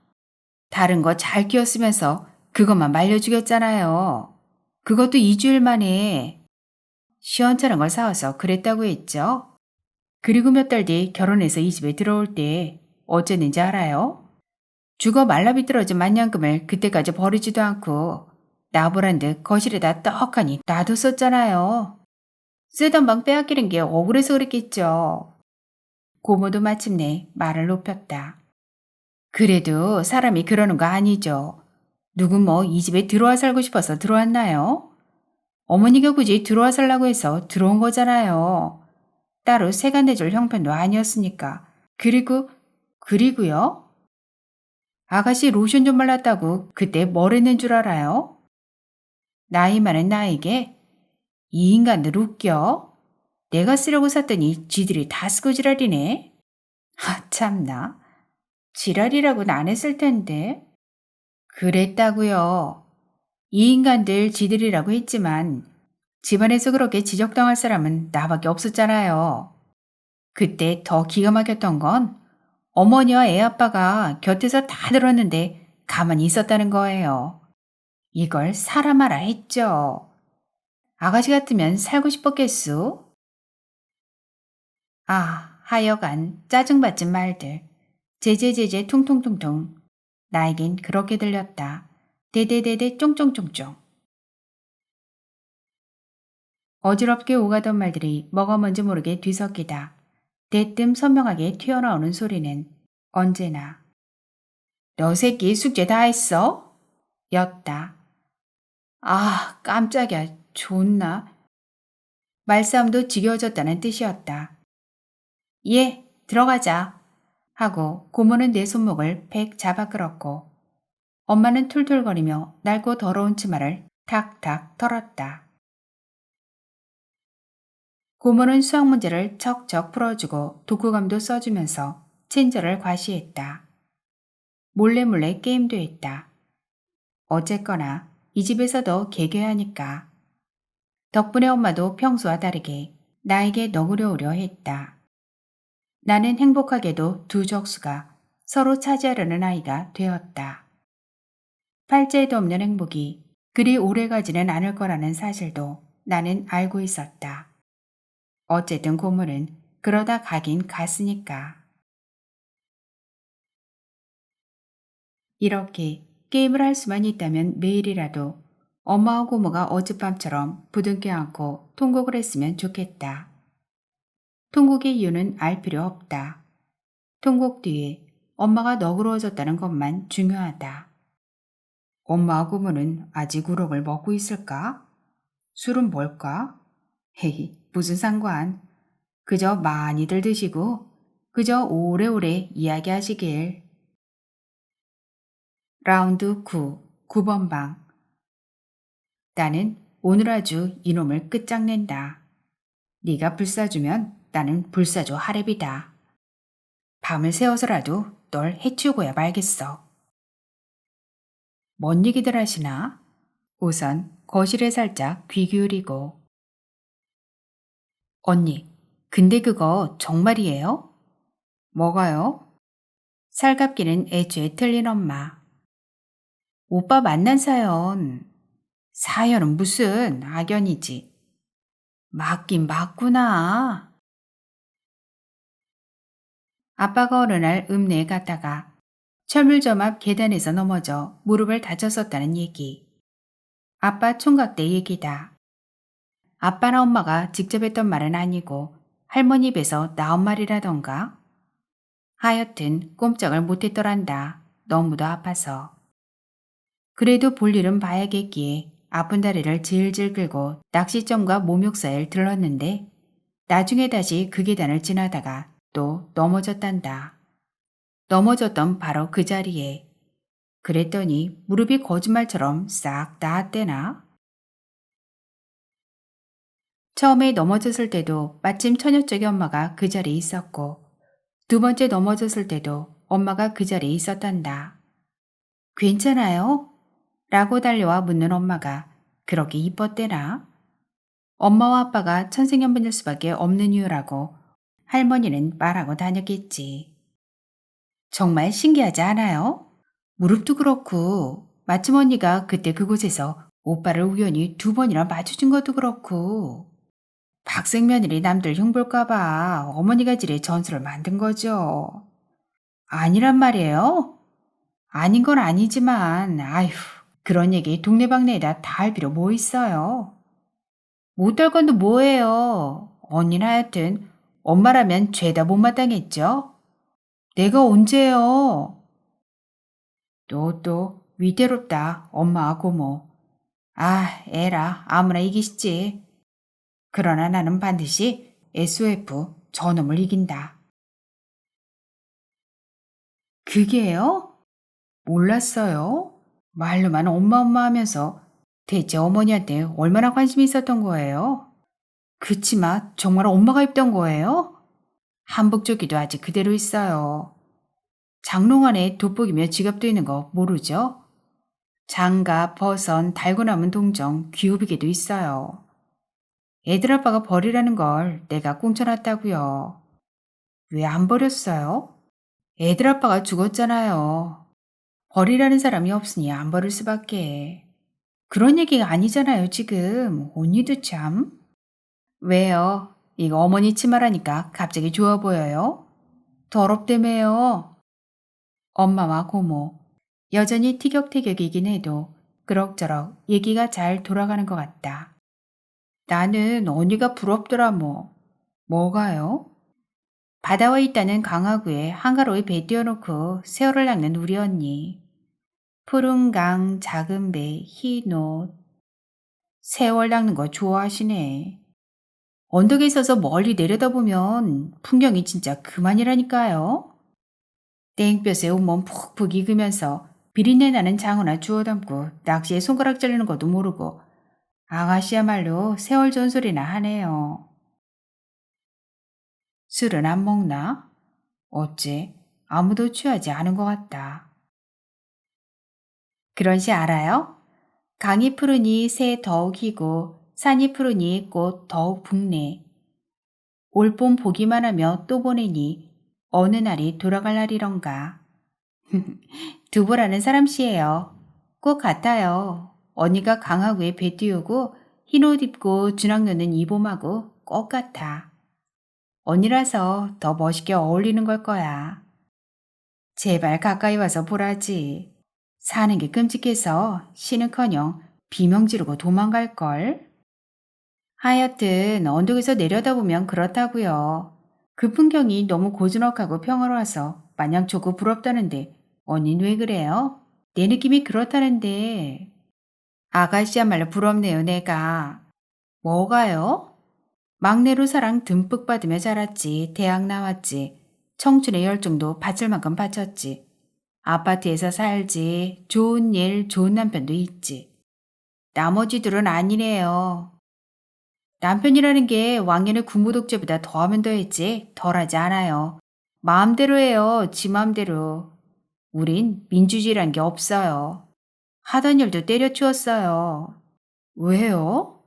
다른 거 잘 키웠으면서 그것만 말려 죽였잖아요. 그것도 2주일 만에 시원찮은 걸 사와서 그랬다고 했죠. 그리고 몇 달 뒤 결혼해서 이 집에 들어올 때 어쨌는지 알아요? 죽어 말라비틀어진 만냥금을 그때까지 버리지도 않고 나보란 듯 거실에다 떡하니 놔뒀었잖아요. 쓰던 방 빼앗기는 게 억울해서 그랬겠죠. 고모도 마침내 말을 높였다. 그래도 사람이 그러는 거 아니죠. 누군 뭐 이 집에 들어와 살고 싶어서 들어왔나요? 어머니가 굳이 들어와 살라고 해서 들어온 거잖아요. 따로 세간 내줄 형편도 아니었으니까. 그리고요? 아가씨 로션 좀 발랐다고 그때 뭘 했는 줄 알아요? 나이 많은 나에게 이 인간들 웃겨? 내가 쓰려고 샀더니 쥐들이 다 쓰고 지랄이네. 아 참나. 지랄이라고는 안 했을 텐데. 그랬다고요. 이 인간들 지들이라고 했지만 집안에서 그렇게 지적당할 사람은 나밖에 없었잖아요. 그때 더 기가 막혔던 건 어머니와 애아빠가 곁에서 다 들었는데 가만히 있었다는 거예요. 이걸 사람하라 했죠. 아가씨 같으면 살고 싶었겠수? 아, 하여간 짜증받진 말들. 제제제제 퉁퉁퉁퉁. 나에겐 그렇게 들렸다. 대대대대 쫑쫑쫑쫑. 어지럽게 오가던 말들이 뭐가 뭔지 모르게 뒤섞이다. 대뜸 선명하게 튀어나오는 소리는 언제나 너 새끼 숙제 다 했어? 였다. 아, 깜짝이야. 좋나? 말싸움도 지겨워졌다는 뜻이었다. 예, 들어가자. 하고 고모는 내 손목을 팩 잡아 끌었고 엄마는 툴툴거리며 낡고 더러운 치마를 탁탁 털었다. 고모는 수학 문제를 척척 풀어주고 독후감도 써주면서 친절을 과시했다. 몰래 게임도 했다. 어쨌거나 이 집에서도 개개하니까. 덕분에 엄마도 평소와 다르게 나에게 너그러우려 했다. 나는 행복하게도 두 적수가 서로 차지하려는 아이가 되었다. 팔자에도 없는 행복이 그리 오래가지는 않을 거라는 사실도 나는 알고 있었다. 어쨌든 고모는 그러다 가긴 갔으니까. 이렇게 게임을 할 수만 있다면 매일이라도 엄마와 고모가 어젯밤처럼 부둥켜 안고 통곡을 했으면 좋겠다. 통곡의 이유는 알 필요 없다. 통곡 뒤에 엄마가 너그러워졌다는 것만 중요하다. 엄마와 고모는 아직 우럭을 먹고 있을까? 술은 뭘까? 헤히, 무슨 상관. 그저 많이들 드시고 그저 오래오래 이야기하시길. 라운드 9, 9번 방. 나는 오늘 아주 이놈을 끝장낸다. 네가 불사주면 나는 불사조 하랩이다. 밤을 새워서라도 널 해치우고야 말겠어. 뭔 얘기들 하시나? 우선 거실에 살짝 귀 기울이고. 언니, 근데 그거 정말이에요? 뭐가요? 살갑기는 애초에 틀린 엄마. 오빠 만난 사연. 사연은 무슨 악연이지. 맞긴 맞구나. 아빠가 어느 날 읍내에 갔다가 철물점 앞 계단에서 넘어져 무릎을 다쳤었다는 얘기. 아빠 총각 때 얘기다. 아빠나 엄마가 직접 했던 말은 아니고 할머니 입에서 나온 말이라던가. 하여튼 꼼짝을 못했더란다. 너무도 아파서. 그래도 볼일은 봐야겠기에 아픈 다리를 질질 끌고 낚시점과 목욕사에 들렀는데 나중에 다시 그 계단을 지나다가 또 넘어졌단다. 넘어졌던 바로 그 자리에. 그랬더니 무릎이 거짓말처럼 싹 나았대나? 처음에 넘어졌을 때도 마침 처녀 쪽의 엄마가 그 자리에 있었고 두 번째 넘어졌을 때도 엄마가 그 자리에 있었단다. 괜찮아요? 라고 달려와 묻는 엄마가 그렇게 이뻤대나? 엄마와 아빠가 천생연분일 수밖에 없는 이유라고 할머니는 말하고 다녔겠지. 정말 신기하지 않아요? 무릎도 그렇고 마침 언니가 그때 그곳에서 오빠를 우연히 두 번이나 마주친 것도 그렇고 박생며느리 남들 흉볼까봐 어머니가 지레 전술을 만든 거죠. 아니란 말이에요? 아닌 건 아니지만 아휴 그런 얘기 동네방네에다 다 할 필요 뭐 있어요. 못할 건도 뭐예요. 언니는 하여튼 엄마라면 죄다 못마땅했죠. 내가 언제요? 또 위태롭다 엄마와 고모. 아 에라 아무나 이기시지. 그러나 나는 반드시 SOF 저놈을 이긴다. 그게요? 몰랐어요. 말로만 엄마 하면서 대체 어머니한테 얼마나 관심이 있었던 거예요? 그치만 정말 엄마가 입던 거예요? 한복조끼도 아직 그대로 있어요. 장롱 안에 돋보기며 지갑도 있는 거 모르죠? 장갑, 버선, 달고 남은 동정, 귀요비개도 있어요. 애들 아빠가 버리라는 걸 내가 꽁쳐놨다고요. 왜 안 버렸어요? 애들 아빠가 죽었잖아요. 버리라는 사람이 없으니 안 버릴 수밖에. 그런 얘기가 아니잖아요, 지금. 언니도 참. 왜요? 이거 어머니 치마라니까 갑자기 좋아 보여요? 더럽다며요. 엄마와 고모. 여전히 티격태격이긴 해도 그럭저럭 얘기가 잘 돌아가는 것 같다. 나는 언니가 부럽더라 뭐. 뭐가요? 바다와 있다는 강화구에 한가로이 배 띄워놓고 세월을 낚는 우리 언니. 푸른 강, 작은 배, 흰 옷. 세월 낚는 거 좋아하시네. 언덕에 서서 멀리 내려다보면 풍경이 진짜 그만이라니까요. 땡볕에 온몸 푹푹 익으면서 비린내 나는 장어나 주워 담고 낚시에 손가락 자르는 것도 모르고 아가씨야말로 세월 전설이나 하네요. 술은 안 먹나? 어째 아무도 취하지 않은 것 같다. 그런 시 알아요? 강이 푸르니 새 더욱 희고 산이 푸르니 꽃 더욱 붓네. 올봄 보기만 하며 또 보내니 어느 날이 돌아갈 날이런가. 두부라는 사람 씨예요. 꼭 같아요. 언니가 강하구에 배 띄우고 흰 옷 입고 주낙 넣는 이봄하고 꼭 같아. 언니라서 더 멋있게 어울리는 걸 거야. 제발 가까이 와서 보라지. 사는 게 끔찍해서 쉬는커녕 비명 지르고 도망갈걸. 하여튼 언덕에서 내려다보면 그렇다고요. 그 풍경이 너무 고즈넉하고 평화로워서 마냥 좋고 부럽다는데 언닌 왜 그래요? 내 느낌이 그렇다는데. 아가씨야말로 부럽네요 내가. 뭐가요? 막내로 사랑 듬뿍 받으며 자랐지. 대학 나왔지. 청춘의 열정도 바칠 만큼 바쳤지. 아파트에서 살지. 좋은 일, 좋은 남편도 있지. 나머지들은 아니래요. 남편이라는 게 왕년의 군부독재보다 더하면 더했지 덜하지 않아요. 마음대로 해요. 지 마음대로. 우린 민주주의란 게 없어요. 하던 일도 때려치웠어요. 왜요?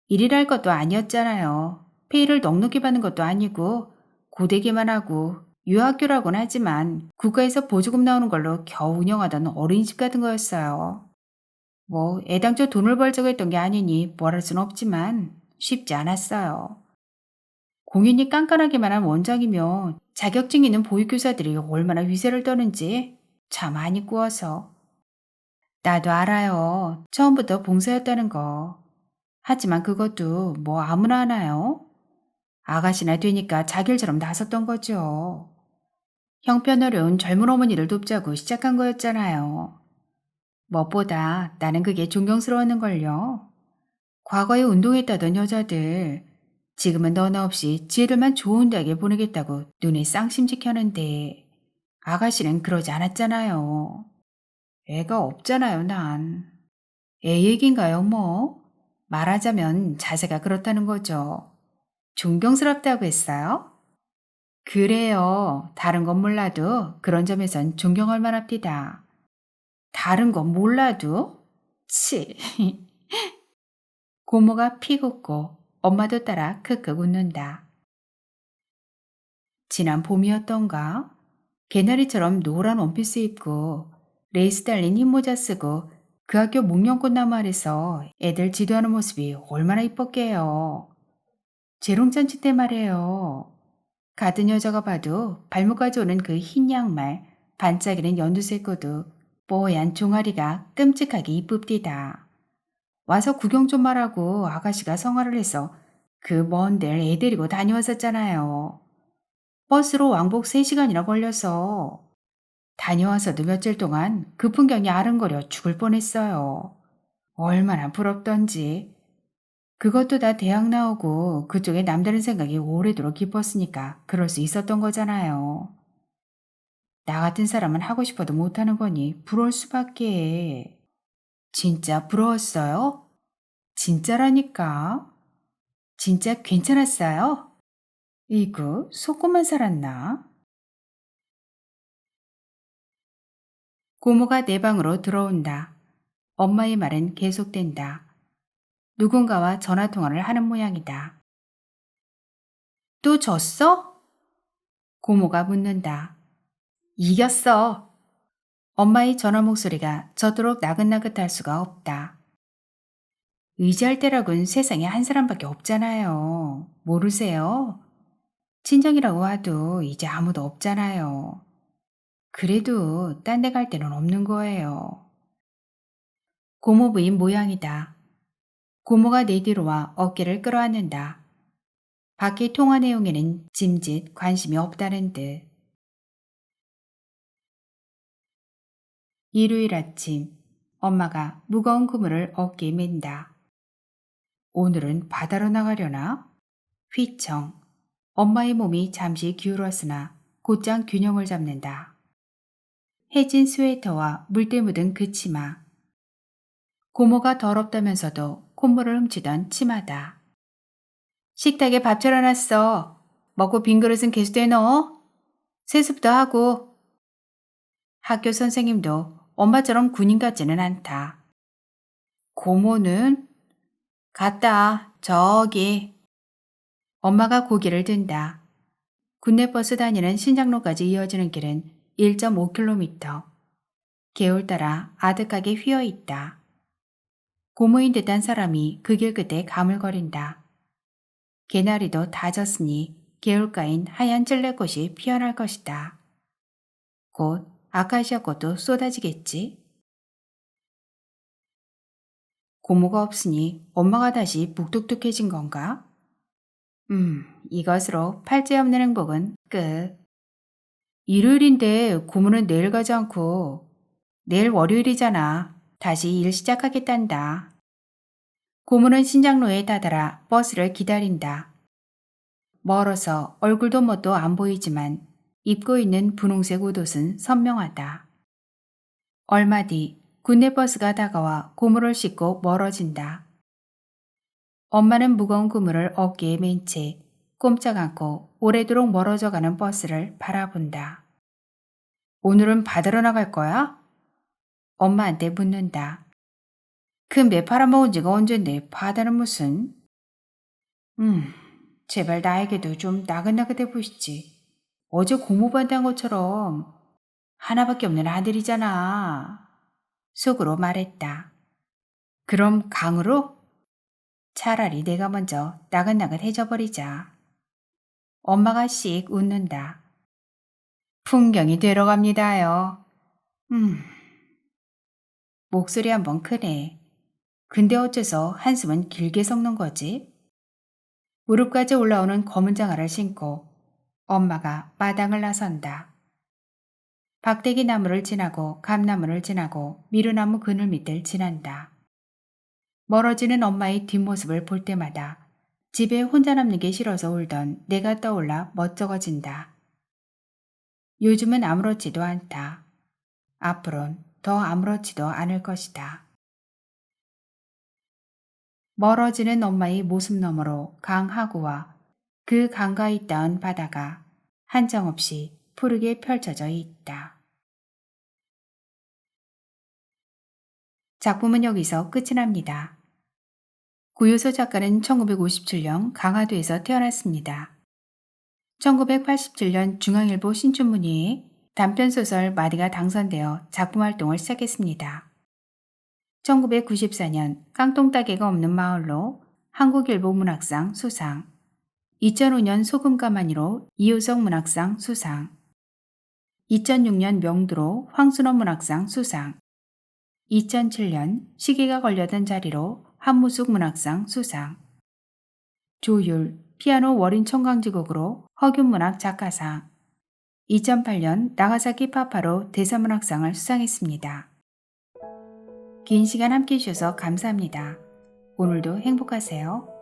일이랄 것도 아니었잖아요. 페이를 넉넉히 받는 것도 아니고 고되기만 하고 유학교라고는 하지만 국가에서 보조금 나오는 걸로 겨우 운영하던 어린이집 같은 거였어요. 뭐 애당초 돈을 벌자고 했던 게 아니니 뭘 할 순 없지만 쉽지 않았어요. 공연이 깐깐하게만 한 원장이며 자격증 있는 보육교사들이 얼마나 위세를 떠는지 참 많이 꾸어서. 나도 알아요. 처음부터 봉사였다는 거. 하지만 그것도 뭐 아무나 하나요? 아가씨나 되니까 자길처럼 나섰던 거죠. 형편어려운 젊은 어머니를 돕자고 시작한 거였잖아요. 무엇보다 나는 그게 존경스러웠는걸요. 과거에 운동했다던 여자들, 지금은 너나 없이 지혜들만 좋은 대학에 보내겠다고 눈에 쌍심짓 켜는데 아가씨는 그러지 않았잖아요. 애가 없잖아요, 난. 애 얘긴가요, 뭐? 말하자면 자세가 그렇다는 거죠. 존경스럽다고 했어요? 그래요. 다른 건 몰라도 그런 점에선 존경할 만합니다. 다른 건 몰라도? 치. 고모가 픽 웃고 엄마도 따라 크크 웃는다. 지난 봄이었던가? 개나리처럼 노란 원피스 입고 레이스 달린 흰 모자 쓰고 그 학교 목련꽃 나무 아래서 애들 지도하는 모습이 얼마나 이뻤게요. 재롱잔치 때 말이에요. 같은 여자가 봐도 발목까지 오는 그 흰 양말, 반짝이는 연두색 구두, 뽀얀 종아리가 끔찍하게 이쁩디다. 와서 구경 좀 말하고 아가씨가 성화를 해서 그 먼 데를 애 데리고 다녀왔었잖아요. 버스로 왕복 3시간이나 걸려서. 다녀와서도 며칠 동안 그 풍경이 아른거려 죽을 뻔했어요. 얼마나 부럽던지. 그것도 다 대학 나오고 그쪽에 남다른 생각이 오래도록 깊었으니까 그럴 수 있었던 거잖아요. 나 같은 사람은 하고 싶어도 못하는 거니 부러울 수밖에. 진짜 부러웠어요? 진짜라니까. 진짜 괜찮았어요? 이구 속고만 살았나? 고모가 내 방으로 들어온다. 엄마의 말은 계속된다. 누군가와 전화통화를 하는 모양이다. 또 졌어? 고모가 묻는다. 이겼어. 엄마의 전화 목소리가 저토록 나긋나긋할 수가 없다. 의지할 때라곤 세상에 한 사람밖에 없잖아요. 모르세요? 친정이라고 해도 이제 아무도 없잖아요. 그래도 딴 데 갈 데는 없는 거예요. 고모 부인 모양이다. 고모가 내 뒤로 와 어깨를 끌어안는다. 밖의 통화 내용에는 짐짓 관심이 없다는 듯. 일요일 아침, 엄마가 무거운 그물을 어깨에 맨다. 오늘은 바다로 나가려나? 휘청. 엄마의 몸이 잠시 기울었으나 곧장 균형을 잡는다. 해진 스웨터와 물때 묻은 그 치마. 고모가 더럽다면서도 콧물을 훔치던 치마다. 식탁에 밥 차려놨어. 먹고 빈 그릇은 개수대에 넣어. 세습도 하고. 학교 선생님도 엄마처럼 군인 같지는 않다. 고모는? 갔다. 저기. 엄마가 고개를 든다. 군내버스 다니는 신장로까지 이어지는 길은 1.5km. 개울 따라 아득하게 휘어 있다. 고모인 듯한 사람이 그 길 끝에 가물거린다. 개나리도 다 졌으니 개울가인 하얀 찔레꽃이 피어날 것이다. 곧 아카시아 꽃도 쏟아지겠지. 고모가 없으니 엄마가 다시 묵뚝뚝해진 건가? 이것으로 팔찌 없는 행복은 끝. 일요일인데 고모는 내일 가지 않고 내일 월요일이잖아. 다시 일 시작하겠단다. 고모는 신장로에 다다라 버스를 기다린다. 멀어서 얼굴도 뭣도 안 보이지만 입고 있는 분홍색 옷은 선명하다. 얼마 뒤 군내버스가 다가와 고무를 싣고 멀어진다. 엄마는 무거운 그물을 어깨에 맨 채 꼼짝 않고 오래도록 멀어져가는 버스를 바라본다. 오늘은 바다로 나갈 거야? 엄마한테 묻는다. 큰 배 팔아먹은 지가 언젠데 바다는 무슨? 제발 나에게도 좀 나긋나긋해 보시지. 어제 고모부한테 한 것처럼 하나밖에 없는 아들이잖아. 속으로 말했다. 그럼 강으로? 차라리 내가 먼저 나긋나긋해져 버리자. 엄마가 씩 웃는다. 풍경이 되러 갑니다요. 목소리 한번 크네. 근데 어째서 한숨은 길게 섞는 거지? 무릎까지 올라오는 검은 장화를 신고 엄마가 마당을 나선다. 박대기 나무를 지나고 감나무를 지나고 미루나무 그늘 밑을 지난다. 멀어지는 엄마의 뒷모습을 볼 때마다 집에 혼자 남는 게 싫어서 울던 내가 떠올라 멋쩍어진다. 요즘은 아무렇지도 않다. 앞으론 더 아무렇지도 않을 것이다. 멀어지는 엄마의 모습 너머로 강하구와 그 강가에 닿은 바다가 한정없이 푸르게 펼쳐져 있다. 작품은 여기서 끝이 납니다. 구요소 작가는 1957년 강화도에서 태어났습니다. 1987년 중앙일보 신춘문예에 단편소설 마디가 당선되어 작품 활동을 시작했습니다. 1994년 깡통따개가 없는 마을로 한국일보 문학상 수상, 2005년 소금가마니로 이효석 문학상 수상, 2006년 명두로 황순원 문학상 수상, 2007년 시계가 걸려던 자리로 한무숙 문학상 수상, 조율, 피아노 월인 청강지곡으로 허균문학 작가상, 2008년 나가사키 파파로 대사문학상을 수상했습니다. 긴 시간 함께 해주셔서 감사합니다. 오늘도 행복하세요.